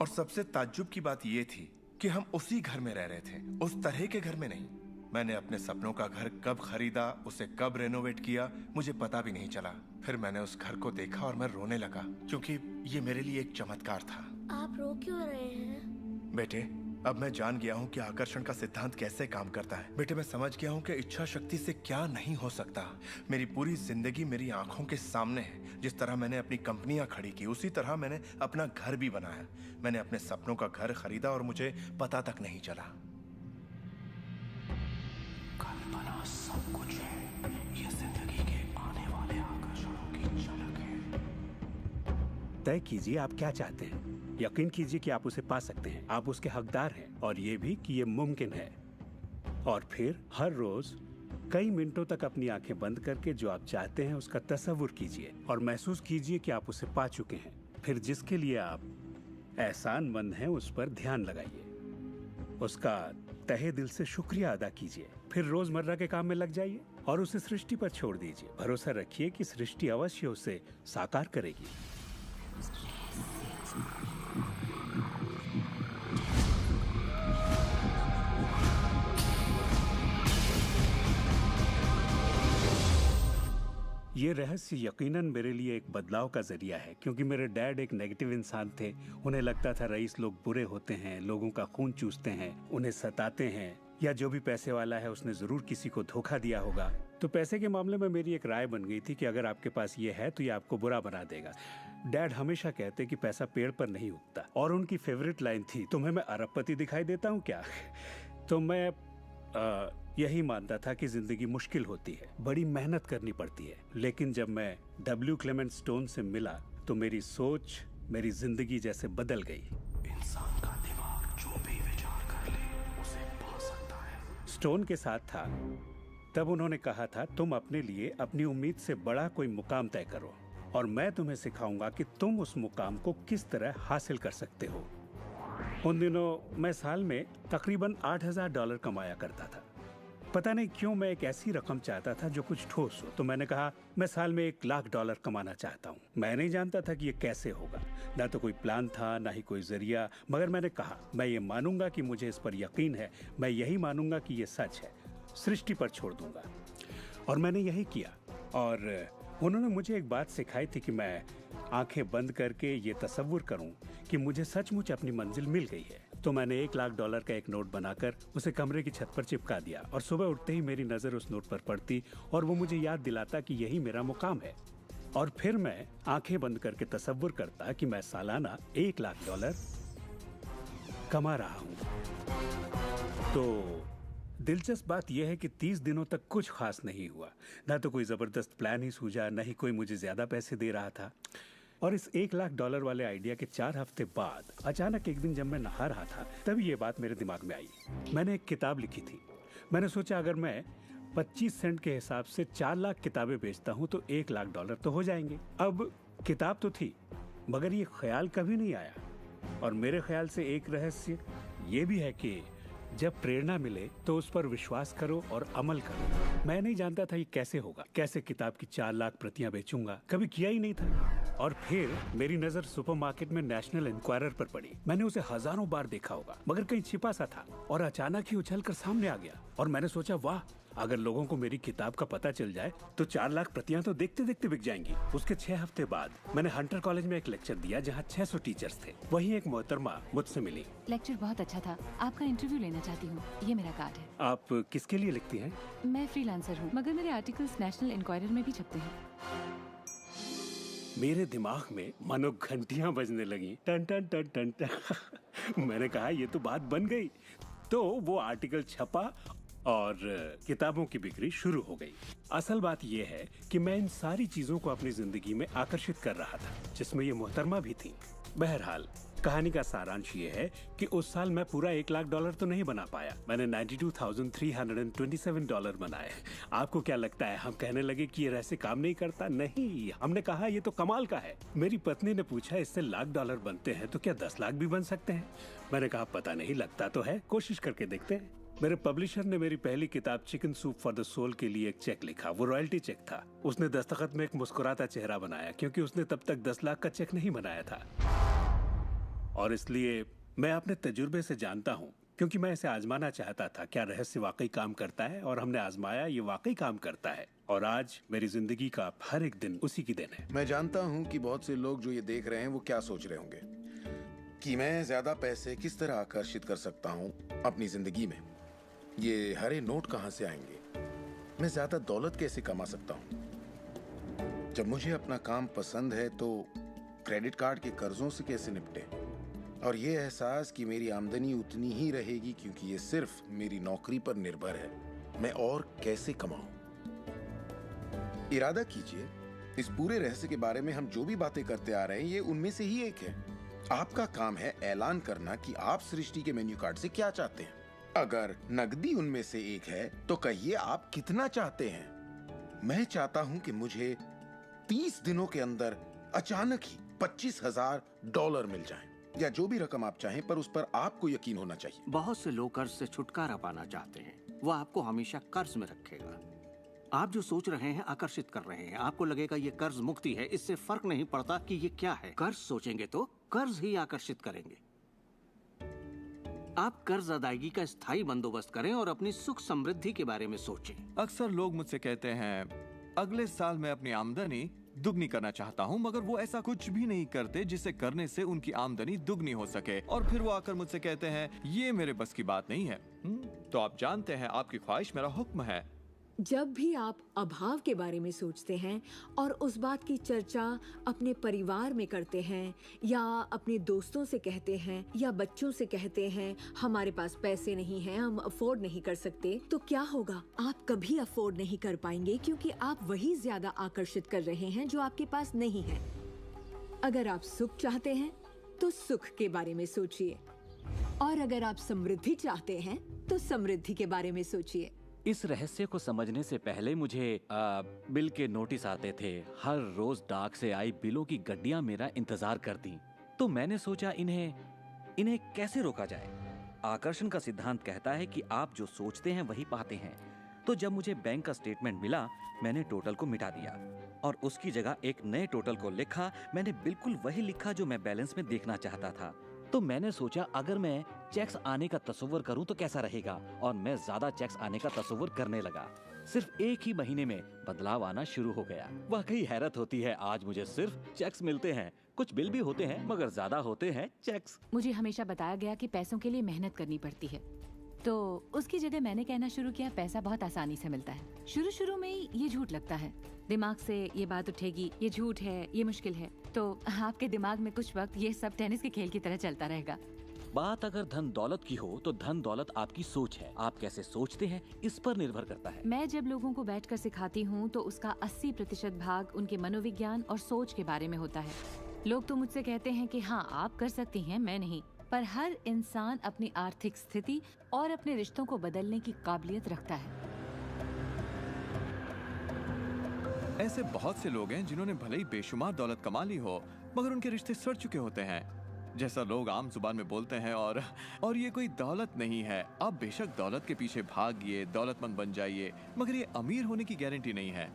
और सबसे ताज्जुब की बात यह थी कि हम उसी घर में रह रहे थे, उस तरह के घर में नहीं। मैंने अपने सपनों का घर कब खरीदा, उसे कब रेनोवेट किया, मुझे पता भी नहीं चला। फिर मैंने उस घर को देखा और मैं रोने लगा, क्योंकि ये मेरे लिए एक चमत्कार था। आप रो क्यों रहे हैं? बेटे अब मैं जान गया हूँ कि आकर्षण का सिद्धांत कैसे काम करता है। बेटे, मैं समझ गया हूँ कि इच्छा शक्ति से क्या नहीं हो सकता। मेरी पूरी जिंदगी मेरी आंखों के सामने है। जिस तरह मैंने अपनी कंपनियां खड़ी की, उसी तरह मैंने अपना घर भी बनाया। मैंने अपने सपनों का घर खरीदा और मुझे पता तक नहीं चला। कल्पना सब कुछ है। ये जिंदगी के आने वाले आकर्षणों की झलक है। तय कीजिए आप क्या चाहते हैं। यकीन कीजिए कि आप उसे पा सकते हैं। आप उसके हकदार हैं और ये भी कि ये मुमकिन है। और फिर हर रोज कई मिनटों तक अपनी आंखें बंद करके जो आप चाहते हैं उसका तसव्वुर कीजिए और महसूस कीजिए कि आप उसे पा चुके हैं। फिर जिसके लिए आप एहसानमंद हैं उस पर ध्यान लगाइए, उसका तहे दिल से शुक्रिया अदा कीजिए। फिर रोजमर्रा के काम में लग जाइए और उसे सृष्टि पर छोड़ दीजिए। भरोसा रखिए कि सृष्टि अवश्य उसे साकार करेगी। ये रहस्य यकीनन मेरे लिए एक बदलाव का जरिया है, क्योंकि मेरे डैड एक नेगेटिव इंसान थे। उन्हें लगता था रईस लोग बुरे होते हैं, लोगों का खून चूसते हैं, उन्हें सताते हैं, या जो भी पैसे वाला है उसने जरूर किसी को धोखा दिया होगा। तो पैसे के मामले में मेरी एक राय बन गई थी कि अगर आपके पास ये है तो ये आपको बुरा बना देगा। डैड हमेशा कहते कि पैसा पेड़ पर नहीं उगता, और उनकी फेवरेट लाइन थी, तुम्हें मैं अरबपति दिखाई देता हूँ क्या? तो मैं यही मानता था कि जिंदगी मुश्किल होती है, बड़ी मेहनत करनी पड़ती है। लेकिन जब मैं डब्ल्यू क्लेमेंट स्टोन से मिला तो मेरी सोच, मेरी जिंदगी जैसे बदल गई। इंसान का दिमाग जो भी विचार कर ले उसे पा सकता है। स्टोन के साथ था तब उन्होंने कहा था, तुम अपने लिए अपनी उम्मीद से बड़ा कोई मुकाम तय करो और मैं तुम्हें सिखाऊंगा कि तुम उस मुकाम को किस तरह हासिल कर सकते हो। उन दिनों मैं साल में तकरीबन $8,000 कमाया करता था। पता नहीं क्यों मैं एक ऐसी रकम चाहता था जो कुछ ठोस हो। तो मैंने कहा मैं साल में $1,00,000 कमाना चाहता हूँ। मैं नहीं जानता था कि ये कैसे होगा, ना तो कोई प्लान था ना ही कोई जरिया, मगर मैंने कहा मैं ये मानूंगा कि मुझे इस पर यकीन है, मैं यही मानूंगा कि ये सच है, सृष्टि पर छोड़ दूंगा। और मैंने यही किया। और उन्होंने मुझे एक बात सिखाई थी कि मैं आंखें बंद करके ये तसव्वुर करूं कि मुझे सचमुच अपनी मंजिल मिल गई है। तो मैंने $1,00,000 का एक नोट बनाकर उसे कमरे की छत पर चिपका दिया और सुबह उठते ही मेरी नजर उस नोट पर पड़ती और वो मुझे याद दिलाता कि यही मेरा मुकाम है। और फिर मैं आंखें बंद करके तसव्वुर करता कि मैं सालाना $1,00,000 कमा रहा हूँ। तो दिलचस्प बात यह है कि 30 दिनों तक कुछ खास नहीं हुआ। ना तो कोई जबरदस्त प्लान ही सूझा, ना ही कोई मुझे ज्यादा पैसे दे रहा था। और इस $1,00,000 वाले आइडिया के 4 हफ्ते बाद अचानक एक दिन जब मैं नहा रहा था तभी ये बात मेरे दिमाग में आई। मैंने एक किताब लिखी थी। मैंने सोचा अगर मैं 25 सेंट के हिसाब से 4 लाख किताबें बेचता हूँ तो $1,00,000 तो हो जाएंगे। अब किताब तो थी, मगर ये ख्याल कभी नहीं आया। और मेरे ख्याल से एक रहस्य ये भी है कि जब प्रेरणा मिले तो उस पर विश्वास करो और अमल करो। मैं नहीं जानता था ये कैसे होगा, कैसे किताब की 4 लाख प्रतियां बेचूंगा, कभी किया ही नहीं था। और फिर मेरी नजर सुपरमार्केट में नेशनल इंक्वायरर पर पड़ी। मैंने उसे हजारों बार देखा होगा, मगर कहीं छिपा सा था और अचानक ही उछलकर सामने आ गया। और मैंने सोचा वाह, अगर लोगों को मेरी किताब का पता चल जाए तो 4 लाख प्रतियां तो देखते देखते बिक जाएंगी। उसके 6 हफ्ते बाद मैंने हंटर कॉलेज में एक लेक्चर दिया जहां 600 टीचर्स थे। वहीं एक मोहतरमा मुझसे मिली। लेक्चर बहुत अच्छा था, आपका इंटरव्यू लेना चाहती हूँ, ये मेरा कार्ड है। आप किसके लिए लिखती हैं? मैं फ्रीलांसर हूँ, मगर मेरे आर्टिकल्स नेशनल इंक्वायरर में भी छपते हैं। मेरे दिमाग में मानो घंटियां बजने लगी, टन टन टन टन टन। मैंने कहा ये तो बात बन गई। तो वो आर्टिकल छपा और किताबों की बिक्री शुरू हो गई। असल बात यह है कि मैं इन सारी चीजों को अपनी जिंदगी में आकर्षित कर रहा था, जिसमें ये मोहतरमा भी थी। बहरहाल कहानी का सारांश ये है कि उस साल मैं पूरा $1,00,000 तो नहीं बना पाया। मैंने $92,327 बनाए। आपको क्या लगता है हम कहने लगे कि ये रहस्य काम नहीं करता? नहीं, हमने कहा ये तो कमाल का है। मेरी पत्नी ने पूछा इससे $1,00,000 बनते हैं तो क्या 10 लाख भी बन सकते हैं? मैंने कहा पता नहीं, लगता तो है, कोशिश करके देखते हैं। मेरे पब्लिशर ने मेरी पहली किताब chicken soup for the soul के लिए एक चेक लिखा। वो रॉयल्टी चेक था। उसने दस्तखत में एक मुस्कुराता चेहरा बनाया, क्योंकि उसने तब तक 10 लाख का चेक नहीं बनाया था। और इसलिए मैं अपने तजुर्बे से जानता हूँ, क्योंकि मैं इसे आजमाना चाहता था, क्या रहस्य वाकई काम करता है। और हमने आजमाया, ये वाकई काम करता है। और आज मेरी जिंदगी का हर एक दिन उसी की दिन है। मैं जानता हूँ कि बहुत से लोग जो ये देख रहे हैं वो क्या सोच रहे होंगे। कि मैं ज्यादा पैसे किस तरह आकर्षित कर सकता हूँ अपनी जिंदगी में। ये हरे नोट कहाँ से आएंगे? मैं ज्यादा दौलत कैसे कमा सकता हूँ? जब मुझे अपना काम पसंद है तो क्रेडिट कार्ड के कर्जों से कैसे निपटे? और ये एहसास कि मेरी आमदनी उतनी ही रहेगी क्योंकि ये सिर्फ मेरी नौकरी पर निर्भर है, मैं और कैसे कमाऊं? इरादा कीजिए, इस पूरे रहस्य के बारे में हम जो भी बातें करते आ रहे हैं ये उनमें से ही एक है। आपका काम है ऐलान करना कि आप सृष्टि के मेन्यू कार्ड से क्या चाहते हैं। अगर नकदी उनमें से एक है तो कहिए आप कितना चाहते हैं। मैं चाहता हूं कि मुझे 30 दिनों के अंदर अचानक ही $25,000 मिल जाएं, या जो भी रकम आप चाहें, पर उस पर आपको यकीन होना चाहिए। बहुत से लोग कर्ज से छुटकारा पाना चाहते हैं, वो आपको हमेशा कर्ज में रखेगा। आप जो सोच रहे हैं आकर्षित कर रहे हैं, आपको लगेगा ये कर्ज मुक्ति है, इससे फर्क नहीं पड़ता कि ये क्या है। कर्ज सोचेंगे तो कर्ज ही आकर्षित करेंगे। आप कर्ज अदायगी का स्थायी बंदोबस्त करें और अपनी सुख समृद्धि के बारे में सोचें। अक्सर लोग मुझसे कहते हैं अगले साल मैं अपनी आमदनी दुगनी करना चाहता हूं, मगर वो ऐसा कुछ भी नहीं करते जिसे करने से उनकी आमदनी दुगनी हो सके। और फिर वो आकर मुझसे कहते हैं ये मेरे बस की बात नहीं है। तो आप जानते हैं आपकी ख्वाहिश मेरा हुक्म है। जब भी आप अभाव के बारे में सोचते हैं और उस बात की चर्चा अपने परिवार में करते हैं या अपने दोस्तों से कहते हैं या बच्चों से कहते हैं हमारे पास पैसे नहीं हैं, हम अफोर्ड नहीं कर सकते, तो क्या होगा? आप कभी अफोर्ड नहीं कर पाएंगे क्योंकि आप वही ज्यादा आकर्षित कर रहे हैं जो आपके पास नहीं है। अगर आप सुख चाहते हैं तो सुख के बारे में सोचिए, और अगर आप समृद्धि चाहते हैं तो समृद्धि के बारे में सोचिए। इस रहस्य को समझने से पहले मुझे बिल के नोटिस आते थे। हर रोज डाक से आई बिलों की गड्डियां मेरा इंतजार करती। तो मैंने सोचा इन्हें कैसे रोका जाए। आकर्षण का सिद्धांत कहता है कि आप जो सोचते हैं वही पाते हैं। तो जब मुझे बैंक का स्टेटमेंट मिला, मैंने टोटल को मिटा दिया और उसकी जगह एक नए टोटल को लिखा। मैंने बिल्कुल वही लिखा जो मैं बैलेंस में देखना चाहता था। तो मैंने सोचा अगर मैं चेक्स आने का तस्वीर करूं तो कैसा रहेगा, और मैं ज्यादा चेक्स आने का तस्वीर करने लगा। सिर्फ एक ही महीने में बदलाव आना शुरू हो गया। वाकई हैरत होती है, आज मुझे सिर्फ चेक्स मिलते हैं। कुछ बिल भी होते हैं मगर ज्यादा होते हैं चेक्स। मुझे हमेशा बताया गया कि पैसों के लिए मेहनत करनी पड़ती है, तो उसकी जगह मैंने कहना शुरू किया पैसा बहुत आसानी से मिलता है। शुरू में ही ये झूठ लगता है, दिमाग से ये बात उठेगी ये झूठ है, ये मुश्किल है, तो आपके दिमाग में कुछ वक्त ये सब टेनिस के खेल की तरह चलता रहेगा। बात अगर धन दौलत की हो तो धन दौलत आपकी सोच है। आप कैसे सोचते हैं इस पर निर्भर करता है। मैं जब लोगों को बैठकर सिखाती हूँ तो उसका 80% भाग उनके मनोविज्ञान और सोच के बारे में होता है। लोग तो मुझसे कहते हैं कि हाँ आप कर सकती हैं, मैं नहीं। पर हर इंसान अपनी आर्थिक स्थिति और अपने रिश्तों को बदलने की काबिलियत रखता है। ऐसे बहुत से लोग हैं जिन्होंने भले ही बेशुमार दौलत कमा ली हो मगर उनके रिश्ते सड़ चुके होते हैं, जैसा लोग आम जुबान में बोलते हैं। और ये कोई दौलत नहीं है। आप बेशक दौलत के पीछे भागिए, दौलतमंद बन जाइए, मगर ये अमीर होने की गारंटी नहीं है।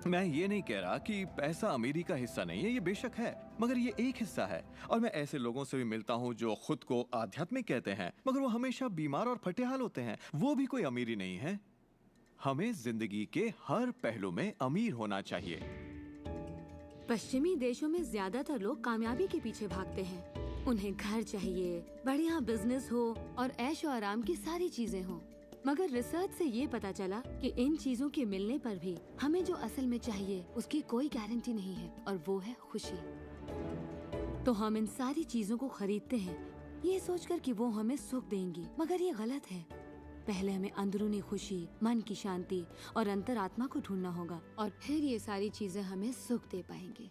मैं ये नहीं कह रहा कि पैसा अमीरी का हिस्सा नहीं है, ये बेशक है, मगर ये एक हिस्सा है। और मैं ऐसे लोगों से भी मिलता हूँ जो खुद को आध्यात्मिक कहते हैं मगर वो हमेशा बीमार और फटेहाल होते हैं। वो भी कोई अमीरी नहीं है। हमें जिंदगी के हर पहलू में अमीर होना चाहिए। पश्चिमी देशों में ज्यादातर लोग कामयाबी के पीछे भागते हैं। उन्हें घर चाहिए, बढ़िया बिजनेस हो और ऐशो आराम की सारी चीजें हो। मगर रिसर्च से ये पता चला कि इन चीजों के मिलने पर भी हमें जो असल में चाहिए उसकी कोई गारंटी नहीं है, और वो है खुशी। तो हम इन सारी चीजों को खरीदते हैं ये सोचकर कि वो हमें सुख देंगी, मगर ये गलत है। पहले हमें अंदरूनी खुशी, मन की शांति और अंतरात्मा को ढूंढना होगा, और फिर ये सारी चीजें हमें सुख दे पाएंगी।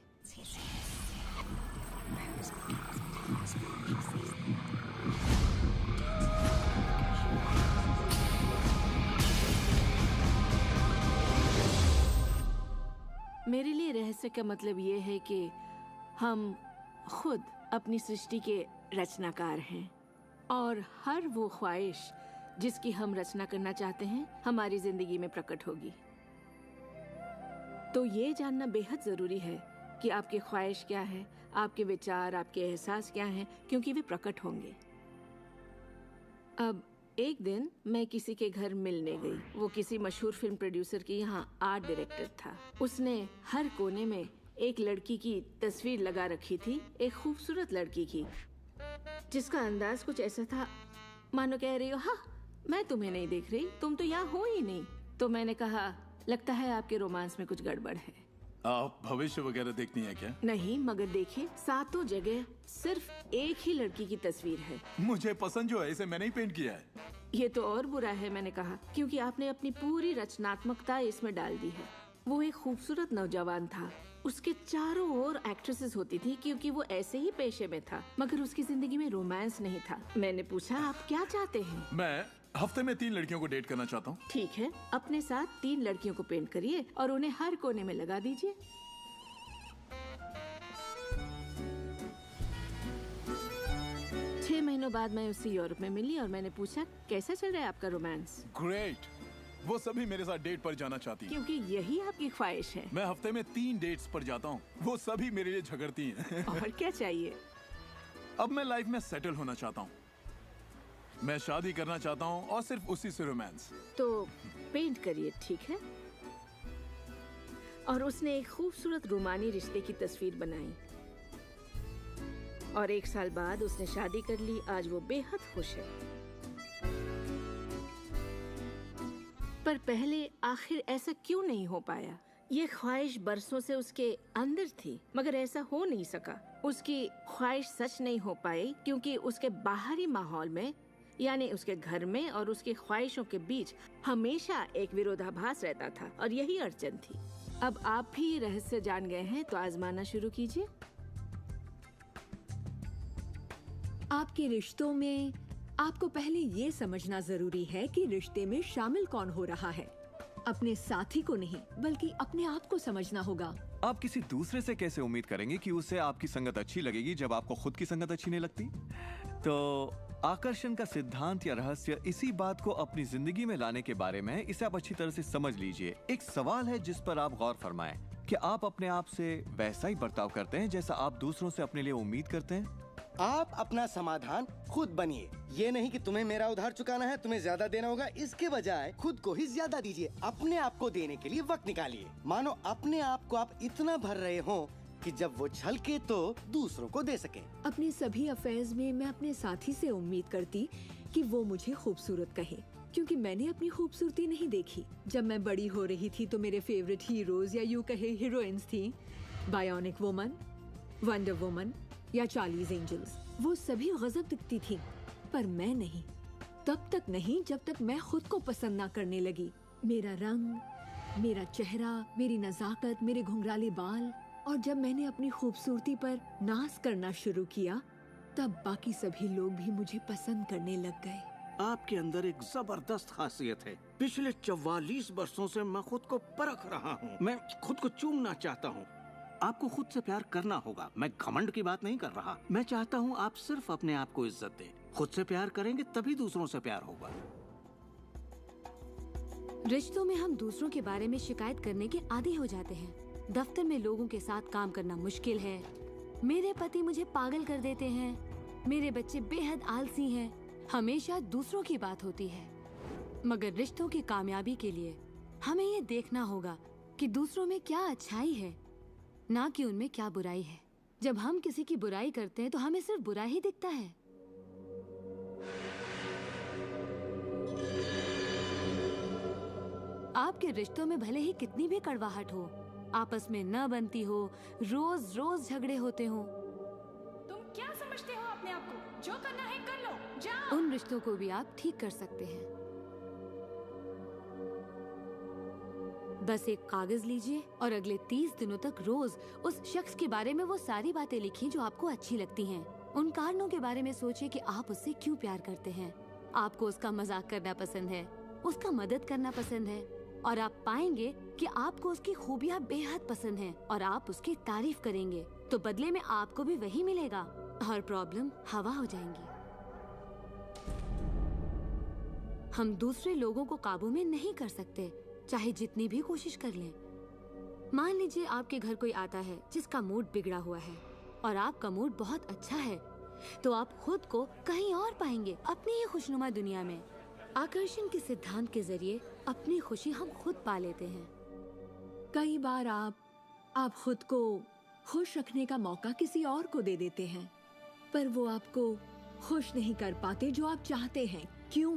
मेरे लिए रहस्य का मतलब ये है कि हम खुद अपनी सृष्टि के रचनाकार हैं, और हर वो ख्वाहिश जिसकी हम रचना करना चाहते हैं हमारी जिंदगी में प्रकट होगी। तो ये जानना बेहद जरूरी है कि आपकी ख्वाहिश क्या है, आपके विचार, आपके एहसास क्या हैं, क्योंकि वे प्रकट होंगे। अब एक दिन मैं किसी के घर मिलने गई। वो किसी मशहूर फिल्म प्रोड्यूसर की यहाँ आर्ट डायरेक्टर था। उसने हर कोने में एक लड़की की तस्वीर लगा रखी थी, एक खूबसूरत लड़की की। जिसका अंदाज कुछ ऐसा था मानो कह रही हो, हाँ मैं तुम्हें नहीं देख रही, तुम तो यहाँ हो ही नहीं। तो मैंने कहा, लगता है आपके रोमांस में कुछ गड़बड़ है। आप भविष्य वगैरह देखती हैं क्या? नहीं, मगर देखिए, सातों जगह सिर्फ एक ही लड़की की तस्वीर है। मुझे पसंद जो है इसे मैंने ही पेंट किया है। ये तो और बुरा है, मैंने कहा, क्योंकि आपने अपनी पूरी रचनात्मकता इसमें डाल दी है। वो एक खूबसूरत नौजवान था, उसके चारों ओर एक्ट्रेसेस होती थी क्योंकि वो ऐसे ही पेशे में था, मगर उसकी जिंदगी में रोमांस नहीं था। मैंने पूछा, आप क्या चाहते हैं? मैं हफ्ते में 3 लड़कियों को डेट करना चाहता हूँ। ठीक है, अपने साथ 3 लड़कियों को पेंट करिए और उन्हें हर कोने में लगा दीजिए। छह महीनों बाद मैं उससे यूरोप में मिली और मैंने पूछा, कैसा चल रहा है आपका रोमांस? ग्रेट। वो सभी मेरे साथ डेट पर जाना चाहती हैं। क्योंकि यही आपकी ख्वाहिश है। मैं हफ्ते में 3 डेट्स पर जाता हूँ, वो सभी मेरे लिए झगड़ती हैं। और क्या चाहिए? अब मैं लाइफ में सेटल होना चाहता हूँ, मैं शादी करना चाहता हूँ और सिर्फ उसी से रोमांस। तो पेंट करिए, ठीक है? और उसने एक खूबसूरत रोमानी रिश्ते की तस्वीर बनाई और 1 साल बाद उसने शादी कर ली। आज वो बेहद खुश है। पर पहले आखिर ऐसा क्यों नहीं हो पाया? ये ख्वाहिश बरसों से उसके अंदर थी, मगर ऐसा हो नहीं सका। उसकी ख्वाहिश सच नहीं हो पाई क्योंकि उसके बाहरी माहौल में, यानी उसके घर में और उसकी ख्वाहिशों के बीच हमेशा एक विरोधाभास रहता था और यही अड़चन थी। अब आप भी रहस्य जान गए हैं तो आजमाना शुरू कीजिए। आपके रिश्तों में आपको पहले ये समझना जरूरी है कि रिश्ते में शामिल कौन हो रहा है। अपने साथी को नहीं, बल्कि अपने आप को समझना होगा। आप किसी दूसरे से कैसे उम्मीद करेंगे कि उसे आपकी संगत अच्छी लगेगी जब आपको खुद की संगत अच्छी नहीं लगती? तो आकर्षण का सिद्धांत या रहस्य इसी बात को अपनी जिंदगी में लाने के बारे में है। इसे आप अच्छी तरह से समझ लीजिए। एक सवाल है जिस पर आप गौर फरमाएं कि आप अपने आप से वैसा ही बर्ताव करते हैं जैसा आप दूसरों से अपने लिए उम्मीद करते हैं। आप अपना समाधान खुद बनिए। ये नहीं कि तुम्हें मेरा उधार चुकाना है, तुम्हें ज्यादा देना होगा, इसके बजाय खुद को ही ज्यादा दीजिए। अपने आप को देने के लिए वक्त निकालिए। मानो अपने आप को आप इतना भर रहे हो कि जब वो छलके तो दूसरों को दे सके। अपने सभी अफेयर्स में मैं अपने साथी से उम्मीद करती कि वो मुझे खूबसूरत कहे, क्योंकि मैंने अपनी खूबसूरती नहीं देखी। जब मैं बड़ी हो रही थी तो मेरे फेवरेट हीरोज या यूं कहे हीरोइंस थी, बायोनिक वुमन, वंडर वुमन या चार्लीज एंजल्स। वो सभी गजब दिखती थी, पर मैं नहीं। तब तक नहीं जब तक मैं खुद को पसंद ना करने लगी। मेरा रंग, मेरा चेहरा, मेरी नजाकत, मेरे घुंघराले बाल। और जब मैंने अपनी खूबसूरती पर नाज करना शुरू किया, तब बाकी सभी लोग भी मुझे पसंद करने लग गए। आपके अंदर एक जबरदस्त खासियत है। पिछले 44 वर्षों से मैं खुद को परख रहा हूँ। मैं खुद को चूमना चाहता हूँ। आपको खुद से प्यार करना होगा। मैं घमंड की बात नहीं कर रहा। मैं चाहता हूँ आप सिर्फ अपने आप को इज्जत दें। खुद से प्यार करेंगे तभी दूसरों से प्यार होगा। रिश्तों में हम दूसरों के बारे में शिकायत करने के आदी हो जाते हैं। दफ्तर में लोगों के साथ काम करना मुश्किल है। मेरे पति मुझे पागल कर देते हैं। मेरे बच्चे बेहद आलसी हैं। हमेशा दूसरों की बात होती है। मगर रिश्तों की कामयाबी के लिए हमें ये देखना होगा कि दूसरों में क्या अच्छाई है, ना कि उनमें क्या बुराई है। जब हम किसी की बुराई करते हैं तो हमें सिर्फ बुरा ही दिखता है। आपके रिश्तों में भले ही कितनी भी कड़वाहट हो, आपस में न बनती हो, रोज रोज झगड़े होते हो, तुम क्या समझते हो अपने आप को? जो करना है कर लो, जाओ। उन रिश्तों को भी आप ठीक कर सकते हैं। बस एक कागज लीजिए और अगले 30 दिनों तक रोज उस शख्स के बारे में वो सारी बातें लिखिए जो आपको अच्छी लगती हैं। उन कारणों के बारे में सोचिए कि आप उससे क्यों प्यार करते हैं। आपको उसका मजाक करना पसंद है, उसका मदद करना पसंद है, और आप पाएंगे कि आपको उसकी खूबियां बेहद पसंद हैं और आप उसकी तारीफ करेंगे तो बदले में आपको भी वही मिलेगा और प्रॉब्लम हवा हो जाएंगी। हम दूसरे लोगों को काबू में नहीं कर सकते, चाहे जितनी भी कोशिश कर लें। मान लीजिए आपके घर कोई आता है जिसका मूड बिगड़ा हुआ है और आपका मूड बहुत अच्छा है, तो आप खुद को कहीं और पाएंगे, अपनी ही खुशनुमा दुनिया में। आकर्षण के सिद्धांत के जरिए अपनी खुशी हम खुद पा लेते हैं। कई बार आप खुद को खुश रखने का मौका किसी और को दे देते हैं, पर वो आपको खुश नहीं कर पाते जो आप चाहते हैं। क्यों?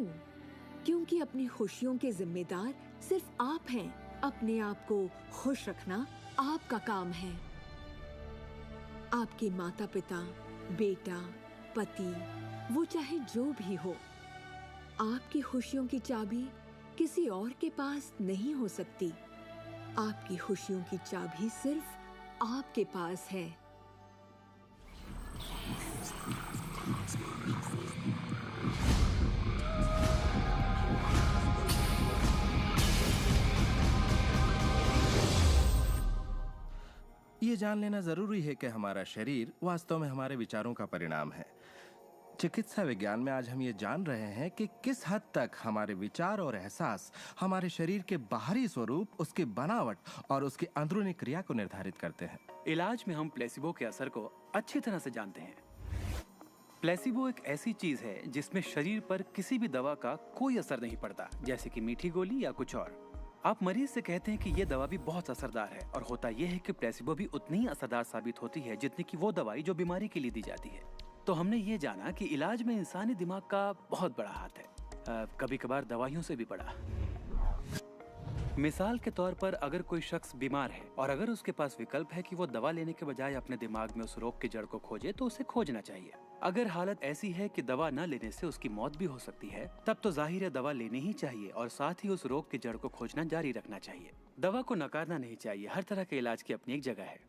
क्योंकि अपनी खुशियों के जिम्मेदार सिर्फ आप हैं। अपने आप को खुश रखना आपका काम है। आपके माता पिता, बेटा, पति, वो चाहे जो भी हो, आपकी खुशियों की चाबी किसी और के पास नहीं हो सकती। आपकी खुशियों की चाबी सिर्फ आपके पास है। ये जान लेना जरूरी है कि हमारा शरीर वास्तव में हमारे विचारों का परिणाम है। चिकित्सा विज्ञान में आज हम ये जान रहे हैं कि किस हद तक हमारे विचार और एहसास हमारे शरीर के बाहरी स्वरूप, उसकी बनावट और उसकी अंदरूनी क्रिया को निर्धारित करते हैं। इलाज में हम प्लेसिबो के असर को अच्छी तरह से जानते हैं। प्लेसिबो एक ऐसी चीज है जिसमें शरीर पर किसी भी दवा का कोई असर नहीं पड़ता, जैसे कि मीठी गोली या कुछ और। आप मरीज से कहते हैं कि ये दवा भी बहुत असरदार है, और होता यह है कि प्लेसिबो भी उतनी ही असरदार साबित होती है जितनी कि वो दवाई जो बीमारी के लिए दी जाती है। तो हमने ये जाना कि इलाज में इंसानी दिमाग का बहुत बड़ा हाथ है, कभी कभार दवाइयों से भी बड़ा। मिसाल के तौर पर अगर कोई शख्स बीमार है और अगर उसके पास विकल्प है कि वो दवा लेने के बजाय अपने दिमाग में उस रोग की जड़ को खोजे, तो उसे खोजना चाहिए। अगर हालत ऐसी है कि दवा न लेने से उसकी मौत भी हो सकती है, तब तो जाहिर है दवा लेनी ही चाहिए और साथ ही उस रोग की जड़ को खोजना जारी रखना चाहिए। दवा को नकारना नहीं चाहिए। हर तरह के इलाज की अपनी एक जगह है।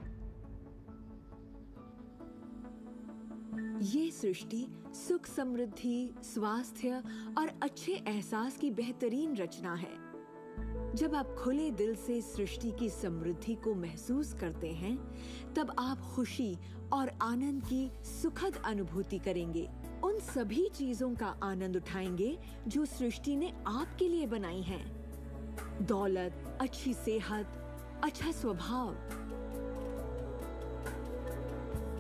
ये सृष्टि सुख, समृद्धि, स्वास्थ्य और अच्छे एहसास की बेहतरीन रचना है। जब आप खुले दिल से सृष्टि की समृद्धि को महसूस करते हैं, तब आप खुशी और आनंद की सुखद अनुभूति करेंगे। उन सभी चीजों का आनंद उठाएंगे जो सृष्टि ने आपके लिए बनाई हैं। दौलत, अच्छी सेहत, अच्छा स्वभाव।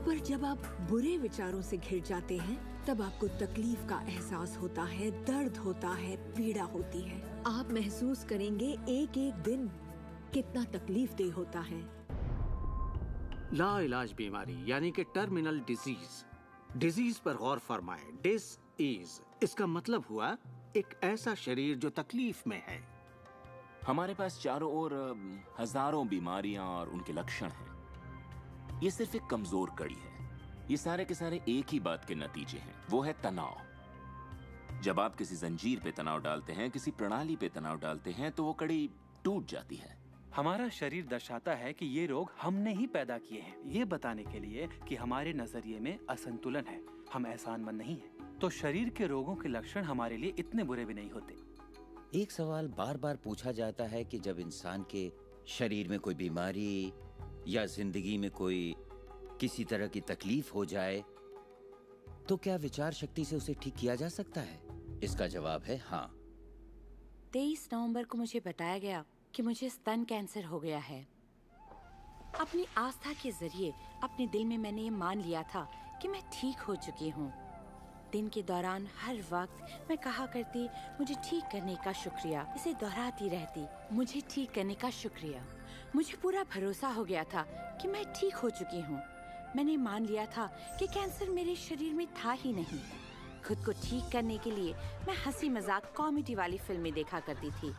पर जब आप बुरे विचारों से घिर जाते हैं, तब आपको तकलीफ का एहसास होता है, दर्द होता है, पीड़ा होती है। आप महसूस करेंगे एक एक दिन कितना तकलीफदेह होता है। लाइलाज बीमारी यानी कि टर्मिनल डिजीज पर गौर फरमाए। डिस इसका मतलब हुआ एक ऐसा शरीर जो तकलीफ में है। हमारे पास चारों ओर हजारों बीमारियां और उनके लक्षण हैं। ये सिर्फ एक कमजोर कड़ी है। ये सारे के सारे एक ही बात के नतीजे हैं, वो है तनाव। जब आप किसी जंजीर पे तनाव डालते हैं, किसी प्रणाली पे तनाव डालते हैं, तो वो कड़ी टूट जाती है। हमारा शरीर दर्शाता है कि ये रोग हमने ही पैदा किए हैं, ये बताने के लिए कि हमारे नजरिए में असंतुलन है, हम एहसानमंद नहीं हैं। तो शरीर के रोगों के लक्षण हमारे लिए इतने बुरे भी नहीं होते। एक सवाल बार बार पूछा जाता है कि जब इंसान के शरीर में कोई बीमारी या जिंदगी में कोई किसी तरह की तकलीफ हो जाए, तो क्या विचार शक्ति से उसे ठीक किया जा सकता है? इसका जवाब है हाँ। 23 नवंबर को मुझे बताया गया कि मुझे स्तन कैंसर हो गया है। अपनी आस्था के जरिए अपने दिल में मैंने ये मान लिया था कि मैं ठीक हो चुकी हूँ। दिन के दौरान हर वक्त मैं कहा करती, मुझे ठीक करने का शुक्रिया। इसे दोहराती रहती, मुझे ठीक करने का शुक्रिया। मुझे पूरा भरोसा हो गया था कि मैं ठीक हो चुकी हूँ। मैंने मान लिया था कि कैंसर मेरे शरीर में था ही नहीं। खुद को ठीक करने के लिए मैं हंसी मजाक कॉमेडी वाली फिल्में देखा करती थी।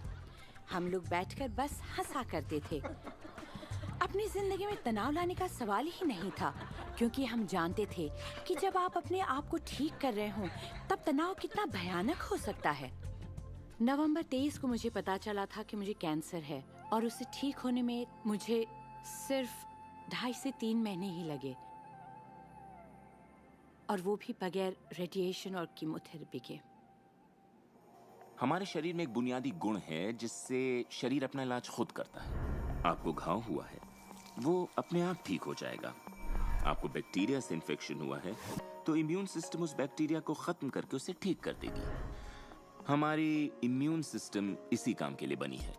हम लोग बैठकर बस हंसा करते थे। अपनी जिंदगी में तनाव लाने का सवाल ही नहीं था, क्योंकि हम जानते थे कि जब आप अपने आप को ठीक कर रहे हों, तब तनाव कितना भयानक हो सकता है। नवंबर 23 को मुझे पता चला था कि मुझे कैंसर है, और उसे ठीक होने में मुझे सिर्फ 2.5 से 3 महीने ही लगे, और वो भी बगैर रेडिएशन और कीमोथेरेपी के। हमारे शरीर में एक बुनियादी गुण है जिससे शरीर अपना इलाज खुद करता है। आपको घाव हुआ है, वो अपने आप ठीक हो जाएगा। आपको बैक्टीरिया से इन्फेक्शन हुआ है, तो इम्यून सिस्टम उस बैक्टीरिया को खत्म करके उसे ठीक कर देगी। हमारी इम्यून सिस्टम इसी काम के लिए बनी है।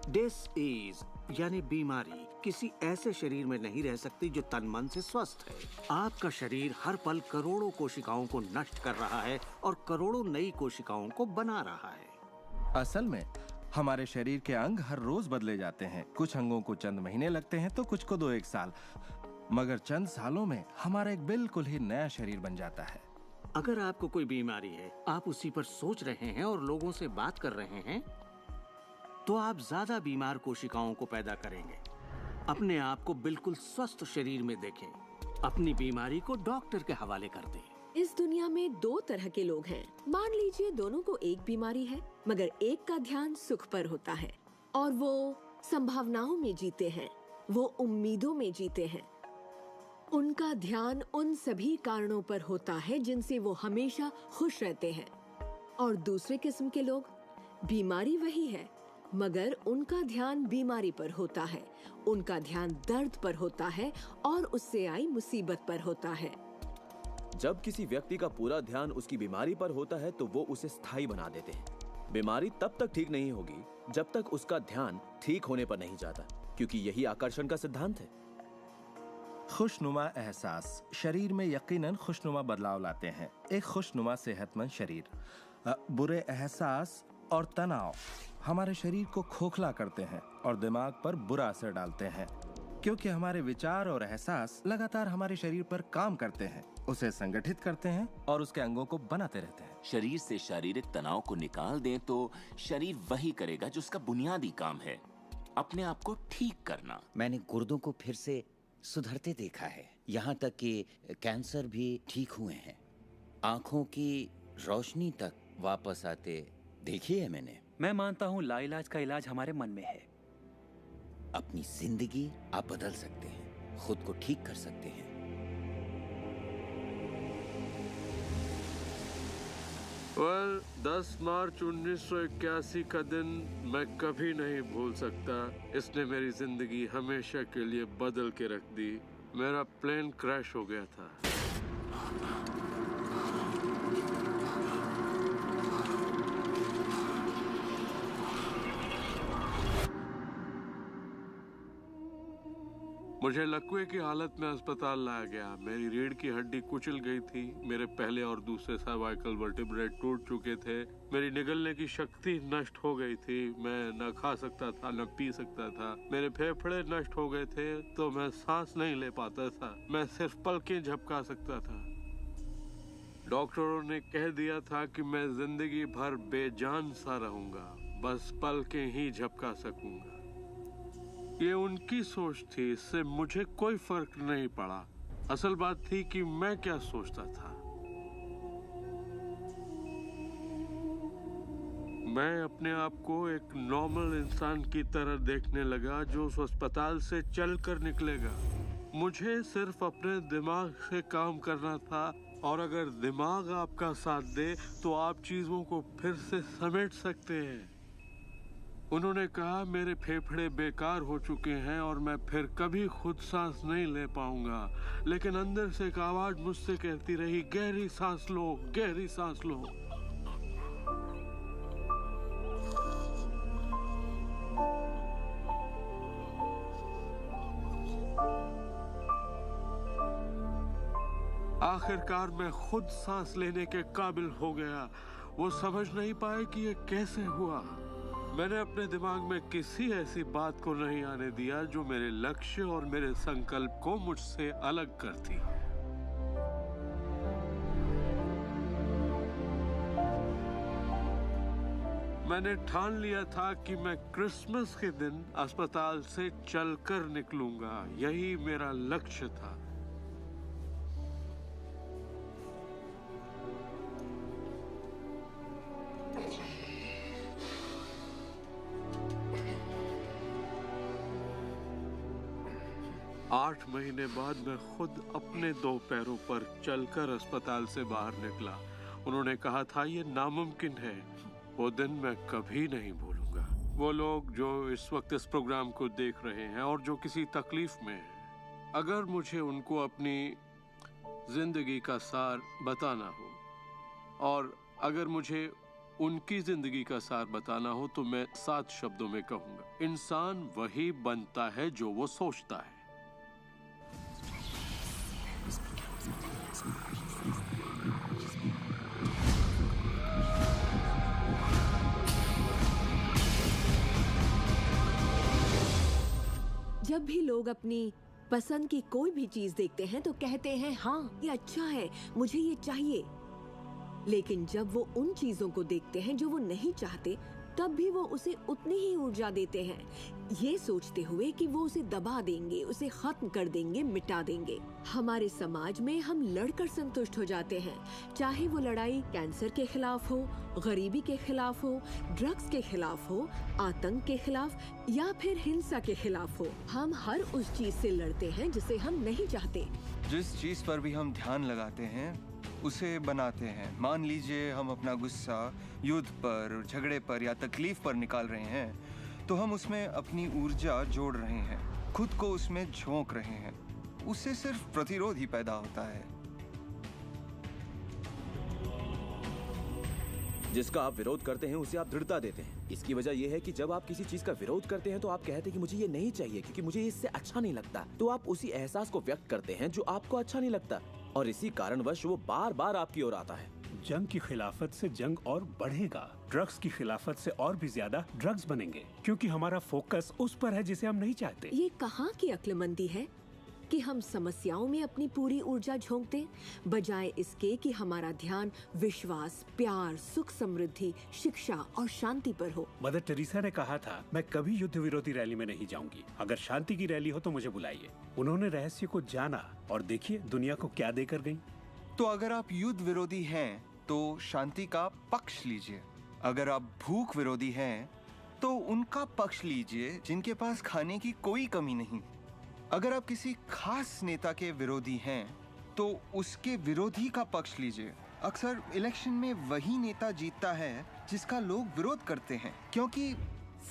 डिसीज यानी बीमारी किसी ऐसे शरीर में नहीं रह सकती जो तन मन से स्वस्थ है। आपका शरीर हर पल करोड़ों कोशिकाओं को नष्ट कर रहा है और करोड़ों नई कोशिकाओं को बना रहा है। असल में हमारे शरीर के अंग हर रोज बदले जाते हैं। कुछ अंगों को चंद महीने लगते हैं तो कुछ को 2-1 साल, मगर चंद सालों में हमारा एक बिल्कुल ही नया शरीर बन जाता है। अगर आपको कोई बीमारी है, आप उसी पर सोच रहे हैं और लोगों से बात कर रहे हैं, तो आप ज्यादा बीमार कोशिकाओं को पैदा करेंगे। अपने आप को बिल्कुल स्वस्थ शरीर में देखें। अपनी बीमारी को डॉक्टर के हवाले कर दें। इस दुनिया में दो तरह के लोग हैं। मान लीजिए दोनों को एक बीमारी है, मगर एक का ध्यान सुख पर होता है और वो संभावनाओं में जीते हैं, वो उम्मीदों में जीते हैं। उनका ध्यान उन सभी कारणों पर होता है जिनसे वो हमेशा खुश रहते हैं। और दूसरे किस्म के लोग, बीमारी वही है मगर उनका ध्यान बीमारी पर होता है, उनका ध्यान दर्द पर होता है और उससे आई मुसीबत पर होता है। जब किसी व्यक्ति का पूरा ध्यान उसकी बीमारी पर होता है तो वो उसे स्थायी बना देते हैं। बीमारी तब तक ठीक नहीं होगी जब तक उसका ध्यान ठीक होने पर नहीं जाता, क्योंकि यही आकर्षण का सिद्धांत है। खुशनुमा एहसास शरीर में यकीनन खुशनुमा बदलाव लाते हैं। एक खुशनुमा सेहतमंद शरीर। बुरे एहसास और तनाव हमारे शरीर को खोखला करते हैं और दिमाग पर बुरा असर डालते हैं, क्योंकि हमारे विचार और एहसास लगातार हमारे शरीर पर काम करते हैं, उसे संगठित करते हैं और उसके अंगों को बनाते रहते हैं। शरीर से शारीरिक तनाव को निकाल दें तो शरीर वही करेगा जो उसका बुनियादी काम है, अपने आप को ठीक करना। मैंने गुर्दों को फिर से सुधरते देखा है, यहाँ तक कि कैंसर भी ठीक हुए हैं। आंखों की रोशनी तक वापस आते देखी है मैंने। मैं मानता हूँ लाइलाज का इलाज हमारे मन में है। अपनी जिंदगी आप बदल सकते हैं, खुद को ठीक कर सकते हैं। well, 10 मार्च 1981 का दिन मैं कभी नहीं भूल सकता। इसने मेरी जिंदगी हमेशा के लिए बदल के रख दी। मेरा प्लेन क्रैश हो गया था। मुझे लकवे की हालत में अस्पताल लाया गया। मेरी रीढ़ की हड्डी कुचल गई थी। मेरे पहले और दूसरे सर्वाइकल वर्टिब्रे टूट चुके थे। मेरी निगलने की शक्ति नष्ट हो गई थी। मैं न खा सकता था न पी सकता था। मेरे फेफड़े नष्ट हो गए थे तो मैं सांस नहीं ले पाता था। मैं सिर्फ पलकें झपका सकता था। डॉक्टरों ने कह दिया था कि मैं जिंदगी भर बेजान सा रहूंगा, बस पलकें ही झपका सकूंगा। ये उनकी सोच थी, इससे मुझे कोई फर्क नहीं पड़ा। असल बात थी कि मैं क्या सोचता था। मैं अपने आप को एक नॉर्मल इंसान की तरह देखने लगा जो उस अस्पताल से चलकर निकलेगा। मुझे सिर्फ अपने दिमाग से काम करना था, और अगर दिमाग आपका साथ दे तो आप चीजों को फिर से समेट सकते हैं। उन्होंने कहा मेरे फेफड़े बेकार हो चुके हैं और मैं फिर कभी खुद सांस नहीं ले पाऊंगा, लेकिन अंदर से एक आवाज मुझसे कहती रही, गहरी सांस लो, गहरी सांस लो। आखिरकार मैं खुद सांस लेने के काबिल हो गया। वो समझ नहीं पाए कि ये कैसे हुआ। मैंने अपने दिमाग में किसी ऐसी बात को नहीं आने दिया जो मेरे लक्ष्य और मेरे संकल्प को मुझसे अलग करती। मैंने ठान लिया था कि मैं क्रिसमस के दिन अस्पताल से चलकर निकलूंगा। यही मेरा लक्ष्य था। 8 महीने बाद मैं खुद अपने 2 पैरों पर चलकर अस्पताल से बाहर निकला। उन्होंने कहा था ये नामुमकिन है। वो दिन मैं कभी नहीं भूलूंगा। वो लोग जो इस वक्त इस प्रोग्राम को देख रहे हैं और जो किसी तकलीफ में हैं, अगर मुझे उनको अपनी जिंदगी का सार बताना हो और अगर मुझे उनकी जिंदगी का सार बताना हो तो मैं 7 शब्दों में कहूंगा, इंसान वही बनता है जो वो सोचता है। जब भी लोग अपनी पसंद की कोई भी चीज देखते हैं तो कहते हैं हाँ ये अच्छा है, मुझे ये चाहिए। लेकिन जब वो उन चीजों को देखते हैं जो वो नहीं चाहते, तब भी वो उसे उतनी ही ऊर्जा देते हैं, ये सोचते हुए कि वो उसे दबा देंगे, उसे खत्म कर देंगे, मिटा देंगे। हमारे समाज में हम लड़कर संतुष्ट हो जाते हैं, चाहे वो लड़ाई कैंसर के खिलाफ हो, गरीबी के खिलाफ हो, ड्रग्स के खिलाफ हो, आतंक के खिलाफ या फिर हिंसा के खिलाफ हो। हम हर उस चीज से लड़ते हैं जिसे हम नहीं चाहते। जिस चीज पर भी हम ध्यान लगाते हैं उसे बनाते हैं। मान लीजिए हम अपना गुस्सा युद्ध पर, झगड़े पर या तकलीफ पर निकाल रहे हैं, तो हम उसमें अपनी ऊर्जा जोड़ रहे हैं, खुद को उसमें झोंक रहे हैं। उससे सिर्फ प्रतिरोध ही पैदा होता है। जिसका आप विरोध करते हैं उसे आप दृढ़ता देते हैं। इसकी वजह यह है कि जब आप किसी चीज का विरोध करते हैं तो आप कहते हैं कि मुझे ये नहीं चाहिए क्योंकि मुझे इससे अच्छा नहीं लगता, तो आप उसी एहसास को व्यक्त करते हैं जो आपको अच्छा नहीं लगता, और इसी कारणवश वो बार बार आपकी ओर आता है। जंग की खिलाफत से जंग और बढ़ेगा, ड्रग्स की खिलाफत से और भी ज्यादा ड्रग्स बनेंगे, क्योंकि हमारा फोकस उस पर है जिसे हम नहीं चाहते। ये कहाँ की अक्लमंदी है कि हम समस्याओं में अपनी पूरी ऊर्जा झोंक दें, बजाय इसके कि हमारा ध्यान विश्वास, प्यार, सुख, समृद्धि, शिक्षा और शांति पर हो। मदर टेरेसा ने कहा था, मैं कभी युद्ध विरोधी रैली में नहीं जाऊंगी, अगर शांति की रैली हो तो मुझे बुलाइए। उन्होंने रहस्य को जाना और देखिए दुनिया को क्या देकर गई। तो अगर आप युद्ध विरोधी हैं तो शांति का पक्ष लीजिए, अगर आप भूख विरोधी हैं तो उनका पक्ष लीजिए जिनके पास खाने की कोई कमी नहीं, अगर आप किसी खास नेता के विरोधी हैं तो उसके विरोधी का पक्ष लीजिए। अक्सर इलेक्शन में वही नेता जीतता है जिसका लोग विरोध करते हैं, क्योंकि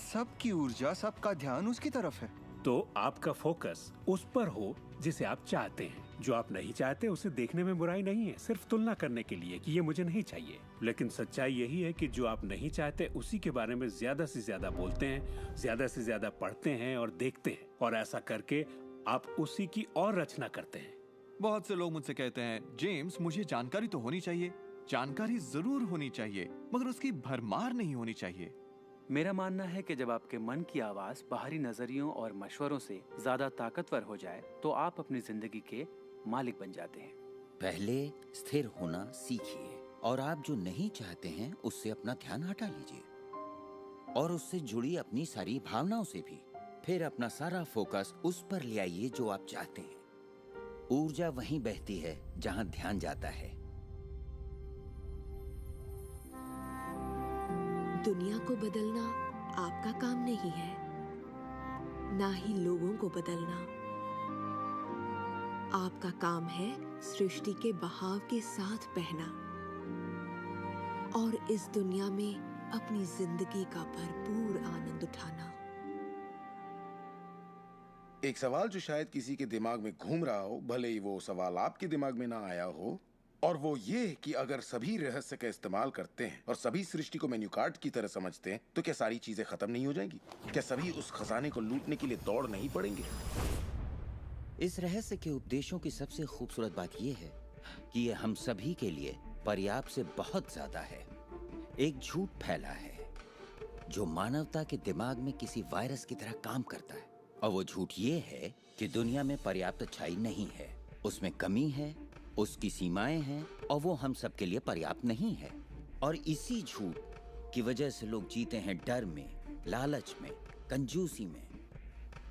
सबकी ऊर्जा, सबका ध्यान उसकी तरफ है। तो आपका फोकस उस पर हो जिसे आप चाहते हैं। जो आप नहीं चाहते उसे देखने में बुराई नहीं है, सिर्फ तुलना करने के लिए कि ये मुझे नहीं चाहिए। लेकिन सच्चाई यही है कि जो आप नहीं चाहते उसी के बारे में ज्यादा से ज्यादा बोलते हैं, ज्यादा से ज्यादा पढ़ते हैं और देखते हैं, और ऐसा करके आप उसी की और रचना करते हैं। बहुत से लोग मुझसे कहते हैं, जेम्स मुझे जानकारी तो होनी चाहिए, जानकारी जरूर होनी चाहिए, मगर उसकी भरमार नहीं होनी चाहिए। मेरा मानना है कि जब आपके मन की आवाज बाहरी नजरियों और मशवरों से ज्यादा ताकतवर हो जाए तो आप अपनी जिंदगी के मालिक बन जाते हैं। पहले स्थिर होना सीखिए और आप जो नहीं चाहते हैं उससे अपना ध्यान हटा लीजिए और उससे जुड़ी अपनी सारी भावनाओं से भी। फिर अपना सारा फोकस उस पर ले आइए जो आप चाहते हैं। ऊर्जा वहीं बहती है जहां ध्यान जाता है। दुनिया को बदलना आपका काम नहीं है, ना ही लोगों को बदलना। आपका काम है सृष्टि के बहाव के साथ बहना और इस दुनिया में अपनी जिंदगी का भरपूर आनंद उठाना। एक सवाल जो शायद किसी के दिमाग में घूम रहा हो, भले ही वो सवाल आपके दिमाग में ना आया हो, और वो ये कि अगर सभी रहस्य का इस्तेमाल करते हैं और सभी सृष्टि को मेन्यू कार्ड की तरह समझते हैं तो क्या सारी चीजें खत्म नहीं हो जाएंगी? क्या सभी उस खजाने को लूटने के लिए दौड़ नहीं पड़ेंगे? इस रहस्य के उपदेशों की सबसे खूबसूरत बात यह है कि ये हम सभी के लिए पर्याप्त से बहुत ज्यादा है। एक झूठ फैला है जो मानवता के दिमाग में किसी वायरस की तरह काम करता है, और वो झूठ ये है कि दुनिया में पर्याप्त अच्छाई नहीं है, उसमें कमी है, उसकी सीमाएं हैं और वो हम सब के लिए पर्याप्त नहीं है। और इसी झूठ की वजह से लोग जीते हैं डर में, लालच में, कंजूसी में।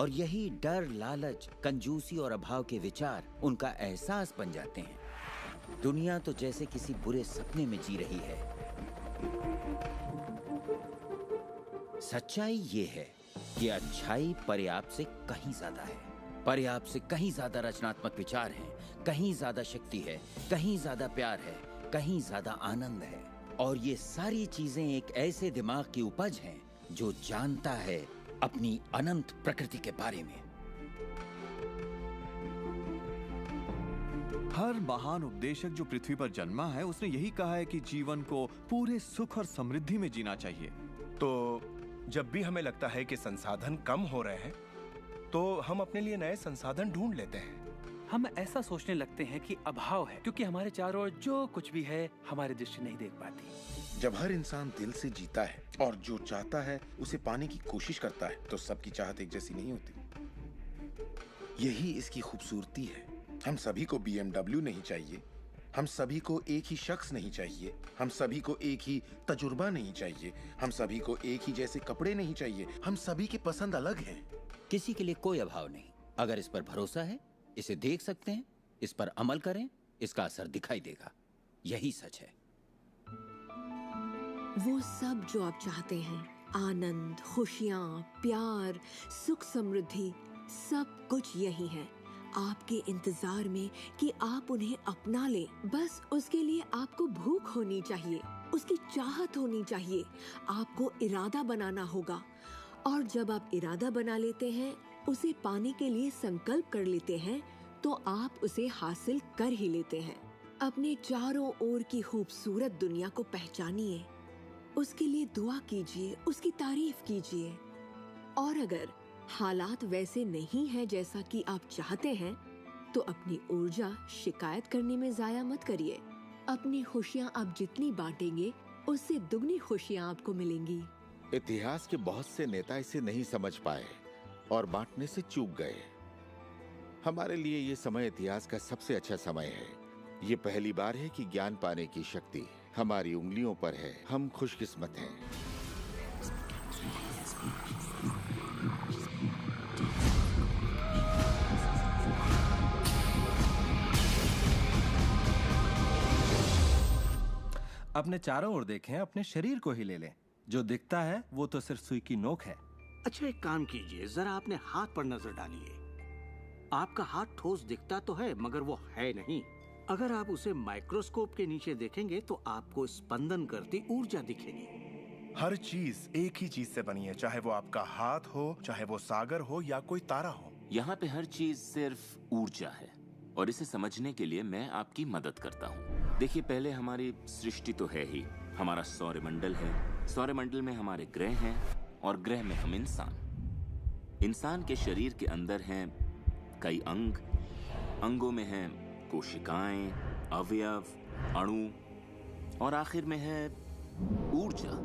और यही डर, लालच, कंजूसी और अभाव के विचार उनका एहसास बन जाते हैं। दुनिया तो जैसे किसी बुरे सपने में जी रही है। सच्चाई ये है कि अच्छाई पर्याप्त से कहीं ज्यादा है। पर्याप्त से कहीं ज्यादा रचनात्मक विचार हैं, कहीं ज्यादा शक्ति है, कहीं ज्यादा प्यार है, कहीं ज्यादा आनंद है। और ये सारी चीजें एक ऐसे दिमाग की उपज हैं जो जानता है अपनी अनंत प्रकृति के बारे में। हर महान उपदेशक जो पृथ्वी पर जन्मा है उसने यही कहा है कि जीवन को पूरे सुख और समृद्धि में जीना चाहिए। तो जब भी हमें लगता है कि संसाधन कम हो रहे हैं तो हम अपने लिए नए संसाधन ढूंढ लेते हैं। हम ऐसा सोचने लगते हैं कि अभाव है क्योंकि हमारे चारों ओर जो कुछ भी है हमारी दृष्टि नहीं देख पाती। जब हर इंसान दिल से जीता है और जो चाहता है उसे पाने की कोशिश करता है तो सबकी चाहत एक जैसी नहीं होती। यही इसकी खूबसूरती है। हम सभी को BMW नहीं चाहिए, हम सभी को एक ही शख्स नहीं चाहिए, हम सभी को एक ही तजुर्बा नहीं चाहिए, हम सभी को एक ही जैसे कपड़े नहीं चाहिए, हम सभी की पसंद अलग है। किसी के लिए कोई अभाव नहीं। अगर इस पर भरोसा है, इसे देख सकते हैं, इस पर अमल करें, इसका असर दिखाई देगा। यही सच है। वो सब जो आप चाहते हैं, आनंद, खुशियाँ, प्यार, सुख, समृद्धि, सब कुछ यही है आपके इंतजार में कि आप उन्हें अपना लें। बस उसके लिए आपको भूख होनी चाहिए, उसकी चाहत होनी चाहिए। आपको इरादा बनाना होगा, और जब आप इरादा बना लेते हैं, उसे पाने के लिए संकल्प कर लेते हैं, तो आप उसे हासिल कर ही लेते हैं। अपने चारों ओर की खूबसूरत दुनिया को पहचानिए, उसके लिए दुआ कीजिए, उसकी तारीफ कीजिए। और अगर हालात वैसे नहीं है जैसा कि आप चाहते हैं, तो अपनी ऊर्जा शिकायत करने में जाया मत करिए। अपनी खुशियाँ आप जितनी बांटेंगे, उससे दुगनी खुशियाँ आपको मिलेंगी। इतिहास के बहुत से नेता इसे नहीं समझ पाए और बांटने से चूक गए। हमारे लिए ये समय इतिहास का सबसे अच्छा समय है। ये पहली बार है कि ज्ञान पाने की शक्ति हमारी उंगलियों पर है। हम खुशकिस्मत हैं। अपने चारों ओर देखें, अपने शरीर को ही ले लें। जो दिखता है वो तो सिर्फ सुई की नोक है। अच्छा, एक काम कीजिए, जरा अपने हाथ पर नजर डालिए। आपका हाथ ठोस दिखता तो है, मगर वो है नहीं। अगर आप उसे माइक्रोस्कोप के नीचे देखेंगे तो आपको स्पंदन करती ऊर्जा दिखेगी। हर चीज एक ही चीज से बनी है, चाहे वो आपका हाथ हो, चाहे वो सागर हो या कोई तारा हो। यहाँ पे हर चीज सिर्फ ऊर्जा है, और इसे समझने के लिए मैं आपकी मदद करता हूँ। देखिए, पहले हमारी सृष्टि तो है ही, हमारा सौरमंडल है, सौरमंडल में हमारे ग्रह हैं, और ग्रह में हम इंसान के शरीर के अंदर हैं कई अंग, अंगों में हैं कोशिकाएं, अवयव, अणु, और आखिर में है ऊर्जा।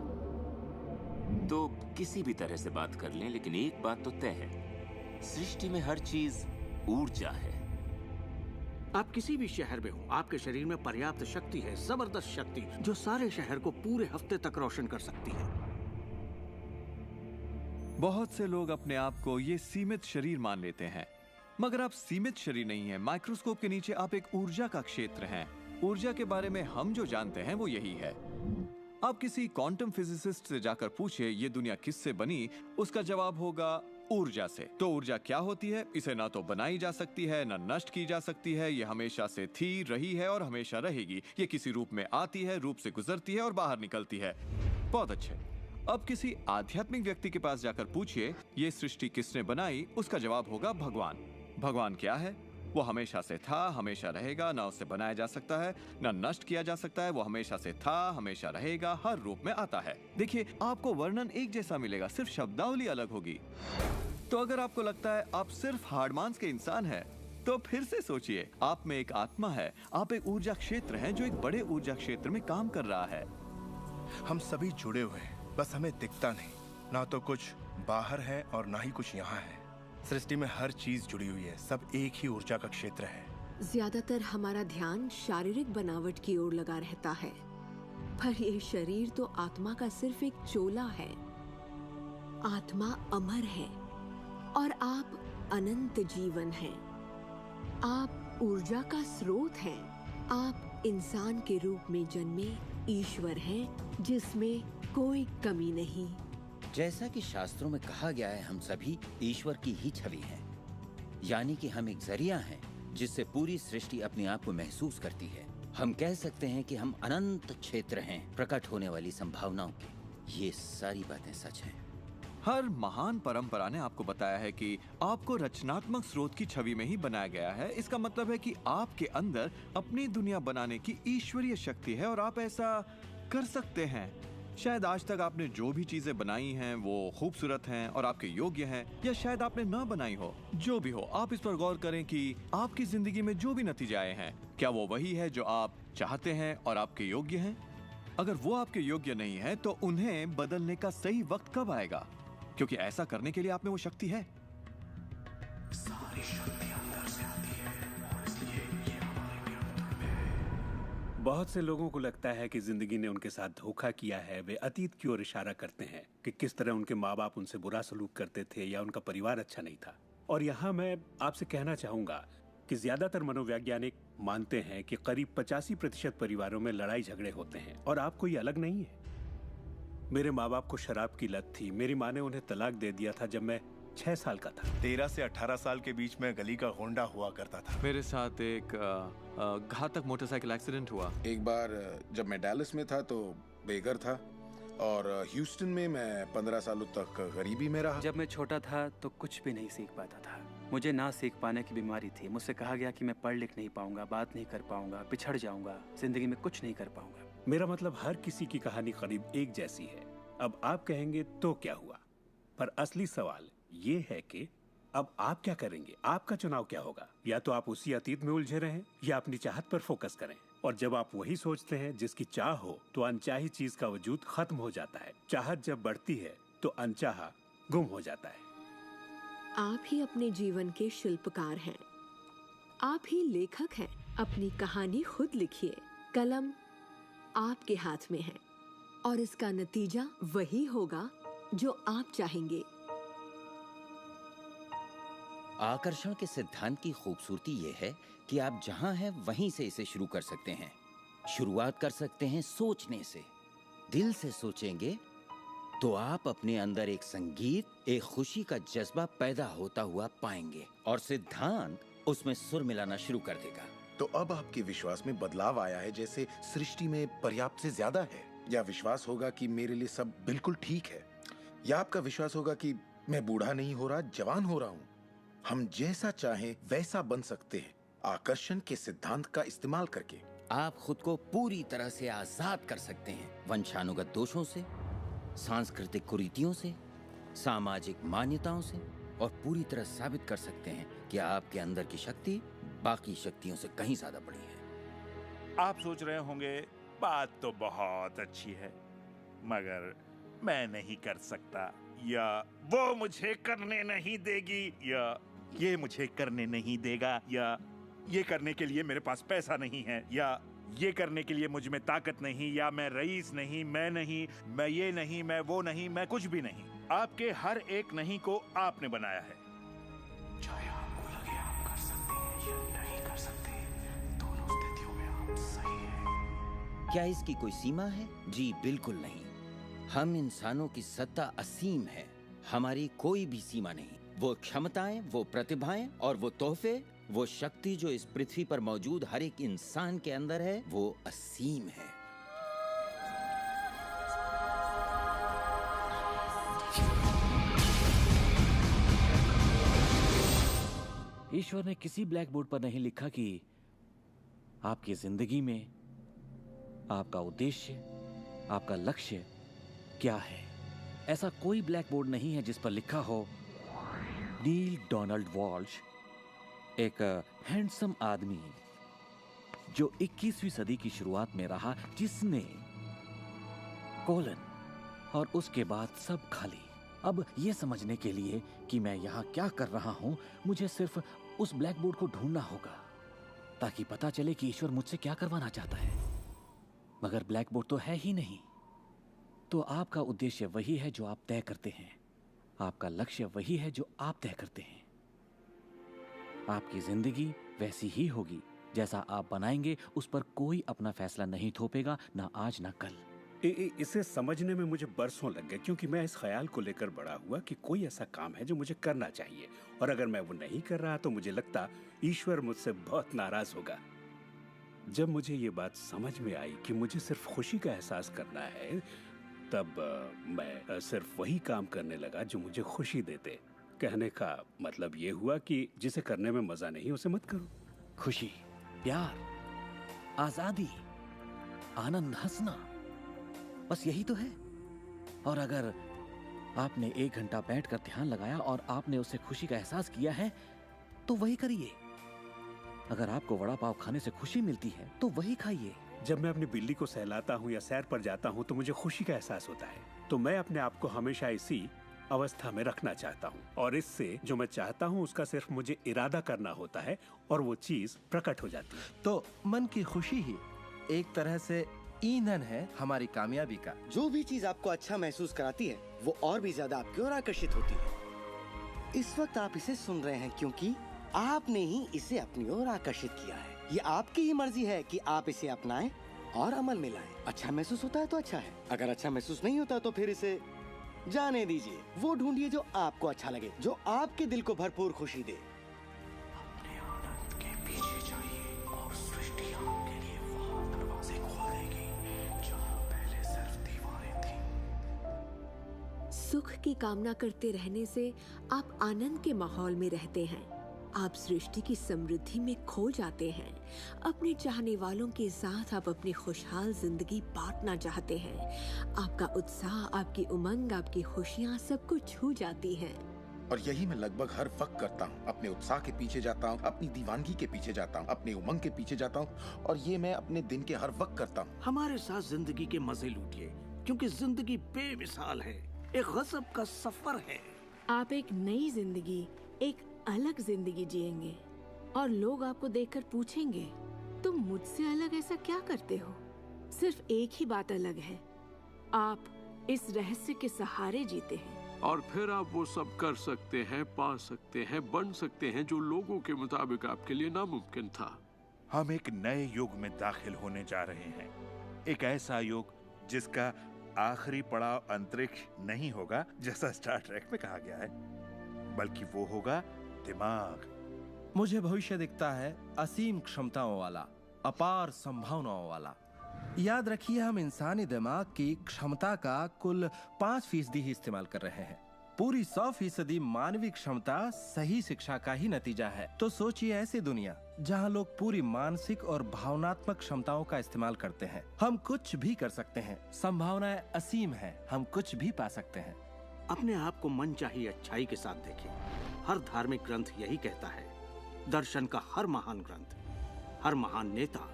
तो किसी भी तरह से बात कर लें, लेकिन एक बात तो तय है, सृष्टि में हर चीज ऊर्जा है। आप किसी भी शहर में हो, आपके शरीर में पर्याप्त शक्ति है, जबरदस्त शक्ति, जो सारे शहर को पूरे हफ्ते तक रोशन कर सकती है। बहुत से लोग अपने आप को ये सीमित शरीर मान लेते हैं, मगर आप सीमित शरीर नहीं हैं। माइक्रोस्कोप के नीचे आप एक ऊर्जा का क्षेत्र हैं। ऊर्जा के बारे में हम जो जानते हैं वो यही है। आप किसी क्वांटम फिजिसिस्ट से जाकर पूछिए ये दुनिया किससे बनी, उसका जवाब होगा ऊर्जा से। तो ऊर्जा क्या होती है? इसे ना तो बनाई जा सकती है, ना नष्ट की जा सकती है। ये हमेशा से थी, रही है और हमेशा रहेगी। ये किसी रूप में आती है, रूप से गुजरती है और बाहर निकलती है। बहुत अच्छे। अब किसी आध्यात्मिक व्यक्ति के पास जाकर पूछिए ये सृष्टि किसने बनाई, उसका जवाब होगा भगवान। भगवान क्या है? वो हमेशा से था, हमेशा रहेगा, ना उससे बनाया जा सकता है, ना नष्ट किया जा सकता है। वो हमेशा से था, हमेशा रहेगा, हर रूप में आता है। देखिए, आपको वर्णन एक जैसा मिलेगा, सिर्फ शब्दावली अलग होगी। तो अगर आपको लगता है आप सिर्फ हार्ड मांस के इंसान हैं, तो फिर से सोचिए, आप में एक आत्मा है, आप एक ऊर्जा क्षेत्र हैं जो एक बड़े ऊर्जा क्षेत्र में काम कर रहा है। हम सभी जुड़े हुए हैं, बस हमें दिखता नहीं। ना तो कुछ बाहर है और ना ही कुछ यहाँ है। सृष्टि में हर चीज जुड़ी हुई है, सब एक ही ऊर्जा का क्षेत्र है। ज्यादातर हमारा ध्यान शारीरिक बनावट की ओर लगा रहता है, पर ये शरीर तो आत्मा का सिर्फ एक चोला है। आत्मा अमर है और आप अनंत जीवन हैं। आप ऊर्जा का स्रोत हैं। आप इंसान के रूप में जन्मे ईश्वर हैं, जिसमें कोई कमी नहीं। जैसा कि शास्त्रों में कहा गया है, हम सभी ईश्वर की ही छवि हैं। यानी कि हम एक जरिया हैं जिससे पूरी सृष्टि अपने आप को महसूस करती है। हम कह सकते हैं कि हम अनंत क्षेत्र हैं प्रकट होने वाली संभावनाओं के। ये सारी बातें सच हैं। हर महान परंपरा ने आपको बताया है कि आपको रचनात्मक स्रोत की छवि में ही बनाया गया है। इसका मतलब है कि आपके अंदर अपनी दुनिया बनाने की ईश्वरीय शक्ति है और आप ऐसा कर सकते हैं। शायद आज तक आपने जो भी चीजें बनाई हैं वो खूबसूरत हैं और आपके योग्य हैं, या शायद आपने ना बनाई हो। जो भी हो, आप इस पर गौर करें कि आपकी जिंदगी में जो भी नतीजे आए हैं, क्या वो वही है जो आप चाहते हैं और आपके योग्य हैं? अगर वो आपके योग्य नहीं है तो उन्हें बदलने का सही वक्त कब आएगा? क्योंकि ऐसा करने के लिए आप में वो शक्ति है। सारी शक्ति अंदर से आती है और इसलिए ये हमारे नियंत्रण में है। बहुत से लोगों को लगता है कि जिंदगी ने उनके साथ धोखा किया है। वे अतीत की ओर इशारा करते हैं कि किस तरह उनके माँ बाप उनसे बुरा सलूक करते थे या उनका परिवार अच्छा नहीं था। और यहाँ मैं आपसे कहना चाहूंगा कि ज्यादातर मनोवैज्ञानिक मानते हैं कि करीब 85% परिवारों में लड़ाई झगड़े होते हैं और आप कोई अलग नहीं है। मेरे माँ बाप को शराब की लत थी। मेरी माँ ने उन्हें तलाक दे दिया था जब मैं 6 साल का था। 13 से 18 साल के बीच में गली का गोंडा हुआ करता था। मेरे साथ एक घातक मोटरसाइकिल एक्सीडेंट हुआ। एक बार जब मैं डैलस में था तो बेघर था और ह्यूस्टन में मैं 15 सालों तक गरीबी में रहा। जब मैं छोटा था तो कुछ भी नहीं सीख पाता था। मुझे ना सीख पाने की बीमारी थी। मुझसे कहा गया कि मैं पढ़ लिख नहीं पाऊंगा, बात नहीं कर पाऊंगा, पिछड़ जाऊंगा, जिंदगी में कुछ नहीं कर पाऊंगा। मेरा मतलब हर किसी की कहानी करीब एक जैसी है। अब आप कहेंगे तो क्या हुआ, पर असली सवाल ये है कि अब आप क्या करेंगे? आपका चुनाव क्या होगा? या तो आप उसी अतीत में उलझे रहें या अपनी चाहत पर फोकस करें। और जब आप वही सोचते हैं जिसकी चाह हो तो अनचाही चीज का वजूद खत्म हो जाता है। चाहत जब बढ़ती है तो अनचाहा गुम हो जाता है। आप ही अपने जीवन के शिल्पकार हैं, आप ही लेखक हैं। अपनी कहानी खुद लिखिए। कलम आपके हाथ में है और इसका नतीजा वही होगा जो आप चाहेंगे। आकर्षण के सिद्धांत की खूबसूरती ये है कि आप जहां हैं वहीं से इसे शुरू कर सकते हैं। शुरुआत कर सकते हैं सोचने से। दिल से सोचेंगे तो आप अपने अंदर एक संगीत, एक खुशी का जज्बा पैदा होता हुआ पाएंगे और सिद्धांत उसमें सुर मिलाना शुरू कर देगा। तो अब आपके विश्वास में बदलाव आया है, जैसे सृष्टि में पर्याप्त से ज्यादा है, या विश्वास होगा कि मेरे लिए सब बिल्कुल ठीक है, या आपका विश्वास होगा कि मैं बूढ़ा नहीं हो रहा, जवान हो रहा हूँ। हम जैसा चाहें वैसा बन सकते हैं आकर्षण के सिद्धांत का इस्तेमाल करके। आप खुद को पूरी तरह से आजाद कर सकते हैं वंशानुगत दोषों से, सांस्कृतिक कुरीतियों से, सामाजिक मान्यताओं से, और पूरी तरह साबित कर सकते हैं कि आपके अंदर की शक्ति बाकी शक्तियों से कहीं ज्यादा बड़ी है। आप सोच रहे होंगे बात तो बहुत अच्छी है, मगर मैं नहीं कर सकता, या वो मुझे करने नहीं देगी, या ये मुझे करने नहीं देगा, या ये करने के लिए मेरे पास पैसा नहीं है, या ये करने के लिए मुझ में ताकत नहीं, या मैं रईस नहीं, मैं नहीं, मैं ये नहीं, मैं वो नहीं, मैं कुछ भी नहीं। आपके हर एक नहीं को आपने बनाया है। चाहे आपको लगे आप कर सकते हैं या नहीं कर सकते, दोनों स्थितियों में आप सही हैं। क्या इसकी कोई सीमा है? जी बिल्कुल नहीं। हम इंसानों की सत्ता असीम है। हमारी कोई भी सीमा नहीं। वो क्षमताएं, वो प्रतिभाएं और वो तोहफे, वो शक्ति जो इस पृथ्वी पर मौजूद हर एक इंसान के अंदर है, वो असीम है। ईश्वर ने किसी ब्लैक बोर्ड पर नहीं लिखा कि आपकी जिंदगी में आपका उद्देश्य, आपका लक्ष्य क्या है। ऐसा कोई ब्लैक बोर्ड नहीं है जिस पर लिखा हो नील डोनाल्ड वॉल्श, एक हैंडसम आदमी जो 21वीं सदी की शुरुआत में रहा, जिसने कोलन और उसके बाद सब खाली। अब ये समझने के लिए कि मैं यहाँ क्या कर रहा हूँ, मुझे सिर्फ उस ब्लैक बोर्ड को ढूंढना होगा ताकि पता चले कि ईश्वर मुझसे क्या करवाना चाहता है। मगर ब्लैक बोर्ड तो है ही नहीं। तो आपका उद्देश्य वही है जो आप तय करते हैं, आपका लक्ष्य वही है जो आप तय करते हैं। आपकी जिंदगी वैसी ही होगी जैसा आप बनाएंगे। उस पर कोई अपना फैसला नहीं थोपेगा, ना आज ना कल। इसे समझने में मुझे बरसों लग गए, क्योंकि मैं इस ख्याल को लेकर बड़ा हुआ कि कोई ऐसा काम है जो मुझे करना चाहिए, और अगर मैं वो नहीं कर रहा तो मुझे लगता ईश्वर मुझसे बहुत नाराज होगा। जब मुझे ये बात समझ में आई कि मुझे सिर्फ खुशी का एहसास करना है, तब मैं सिर्फ वही काम करने लगा जो मुझे खुशी देते। कहने का मतलब ये हुआ कि जिसे करने में मजा नहीं उसे मत करो। खुशी, प्यार, आजादी, आनंद, हंसना, बस यही तो है। और अगर आपने 1 घंटा बैठकर ध्यान लगाया और आपने उससे खुशी का एहसास किया है तो वही करिए। अगर आपको वड़ा पाव खाने से खुशी मिलती है तो वही खाइए। जब मैं अपनी बिल्ली को सहलाता हूँ या सैर पर जाता हूँ तो मुझे खुशी का एहसास होता है। तो मैं अपने आप को हमेशा इसी अवस्था में रखना चाहता हूँ, और इससे जो मैं चाहता हूँ उसका सिर्फ मुझे इरादा करना होता है और वो चीज प्रकट हो जाती है। तो मन की खुशी ही एक तरह से ईंधन है हमारी कामयाबी का। जो भी चीज आपको अच्छा महसूस कराती है वो और भी ज्यादा आपकी ओर आकर्षित होती है। इस वक्त आप इसे सुन रहे हैं क्योंकि आपने ही इसे अपनी ओर आकर्षित किया है। ये आपकी ही मर्जी है कि आप इसे अपनाएं और अमल में लाएं। अच्छा महसूस होता है तो अच्छा है, अगर अच्छा महसूस नहीं होता तो फिर इसे जाने दीजिए। वो ढूंढिए जो आपको अच्छा लगे, जो आपके दिल को भरपूर खुशी दे। अपने आनंद के पीछे जाइए और सृष्टि आपके लिए वहां दरवाजे खोल देगी जहां पहले सिर्फ दीवारें थीं। सुख की कामना करते रहने से आप आनंद के माहौल में रहते हैं। आप सृष्टि की समृद्धि में खो जाते हैं। अपने चाहने वालों के साथ आप अपनी खुशहाल जिंदगी बांटना चाहते हैं। आपका उत्साह, आपकी उमंग, आपकी खुशियाँ सब कुछ छू जाती हैं। और यही मैं लगभग हर वक्त करता हूँ। अपने उत्साह के पीछे जाता हूँ, अपनी दीवानगी के पीछे जाता हूँ, अपने उमंग के पीछे जाता हूँ, और ये मैं अपने दिन के हर वक्त करता हूँ। हमारे साथ जिंदगी के मजे लूटिए क्योंकि जिंदगी बेमिसाल है, एक गजब का सफर है। आप एक नई जिंदगी, एक अलग जिंदगी जिएंगे और लोग आपको देखकर पूछेंगे, तुम मुझसे अलग ऐसा क्या करते हो? सिर्फ एक ही बात अलग है, आप इस रहस्य के सहारे जीते हैं। और फिर आप वो सब कर सकते हैं, पा सकते हैं, बन सकते हैं जो लोगों के मुताबिक आपके लिए नामुमकिन था। हम एक नए युग में दाखिल होने जा रहे हैं। एक ऐसा युग जिसका आखिरी पड़ाव अंतरिक्ष नहीं होगा जैसा स्टार ट्रेक में कहा गया है, बल्कि वो होगा दिमाग। मुझे भविष्य दिखता है असीम क्षमताओं वाला, अपार संभावनाओं वाला। याद रखिए, हम इंसानी दिमाग की क्षमता का कुल 5% ही इस्तेमाल कर रहे हैं। पूरी 100% मानवीय क्षमता सही शिक्षा का ही नतीजा है। तो सोचिए ऐसी दुनिया जहां लोग पूरी मानसिक और भावनात्मक क्षमताओं का इस्तेमाल करते हैं। हम कुछ भी कर सकते हैं, संभावनाएं असीम हैं, हम कुछ भी पा सकते हैं। अपने आप को मनचाही अच्छाई के साथ देखें। हर धार्मिक ग्रंथ यही कहता है। दर्शन का हर महान ग्रंथ, हर महान नेता,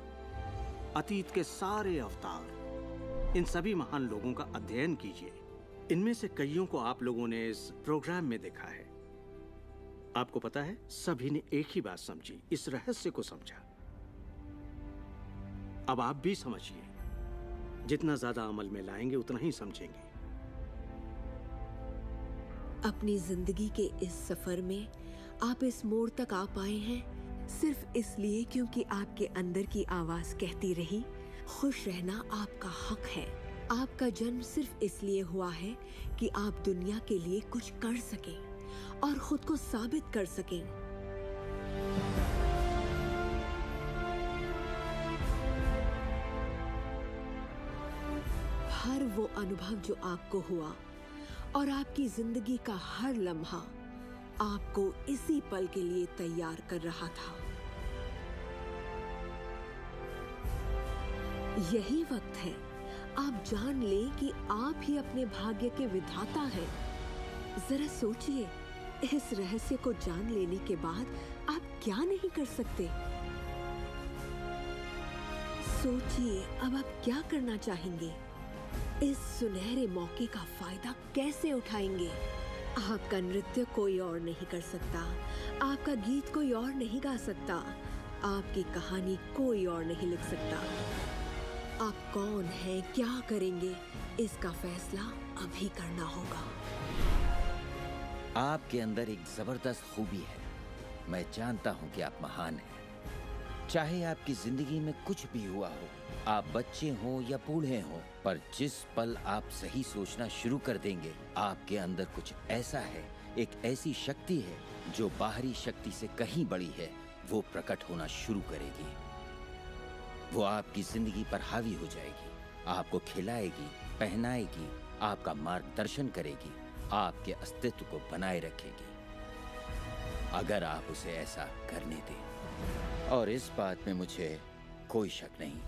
अतीत के सारे अवतार, इन सभी महान लोगों का अध्ययन कीजिए। इनमें से कईयों को आप लोगों ने इस प्रोग्राम में देखा है। आपको पता है, सभी ने एक ही बात समझी, इस रहस्य को समझा। अब आप भी समझिए। जितना ज्यादा अमल में लाएंगे उतना ही समझेंगे। अपनी जिंदगी के इस सफर में आप इस मोड़ तक आ पाए हैं सिर्फ इसलिए क्योंकि आपके अंदर की आवाज कहती रही, खुश रहना आपका हक है। आपका जन्म सिर्फ इसलिए हुआ है कि आप दुनिया के लिए कुछ कर सकें और खुद को साबित कर सकें। हर वो अनुभव जो आपको हुआ और आपकी जिंदगी का हर लम्हा आपको इसी पल के लिए तैयार कर रहा था। यही वक्त है आप जान लें कि आप ही अपने भाग्य के विधाता हैं। जरा सोचिए, इस रहस्य को जान लेने के बाद आप क्या नहीं कर सकते? सोचिए, अब आप क्या करना चाहेंगे? इस सुनहरे मौके का फायदा कैसे उठाएंगे? आपका नृत्य कोई और नहीं कर सकता, आपका गीत कोई और नहीं गा सकता, आपकी कहानी कोई और नहीं लिख सकता। आप कौन हैं, क्या करेंगे, इसका फैसला अभी करना होगा। आपके अंदर एक जबरदस्त खूबी है। मैं जानता हूं कि आप महान हैं। चाहे आपकी जिंदगी में कुछ भी हुआ हो, आप बच्चे हों या बूढ़े हों, पर जिस पल आप सही सोचना शुरू कर देंगे, आपके अंदर कुछ ऐसा है, एक ऐसी शक्ति है जो बाहरी शक्ति से कहीं बड़ी है, वो प्रकट होना शुरू करेगी। वो आपकी जिंदगी पर हावी हो जाएगी, आपको खिलाएगी, पहनाएगी, आपका मार्गदर्शन करेगी, आपके अस्तित्व को बनाए रखेगी, अगर आप उसे ऐसा करने दें। और इस बात में मुझे कोई शक नहीं।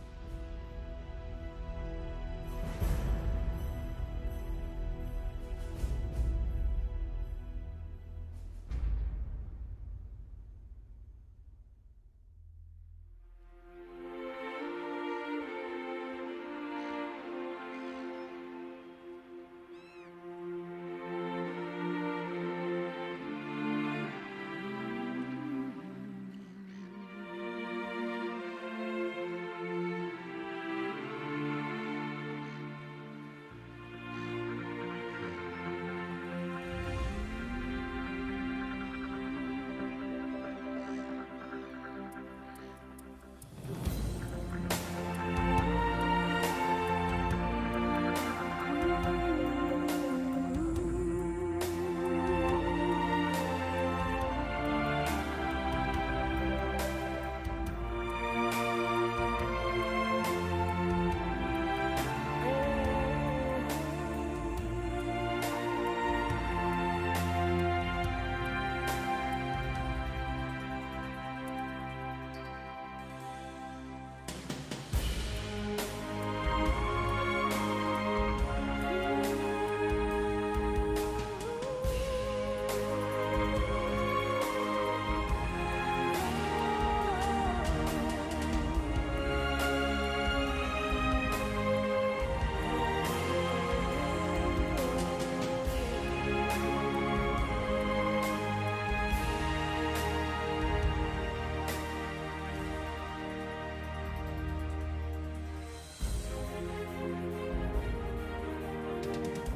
है।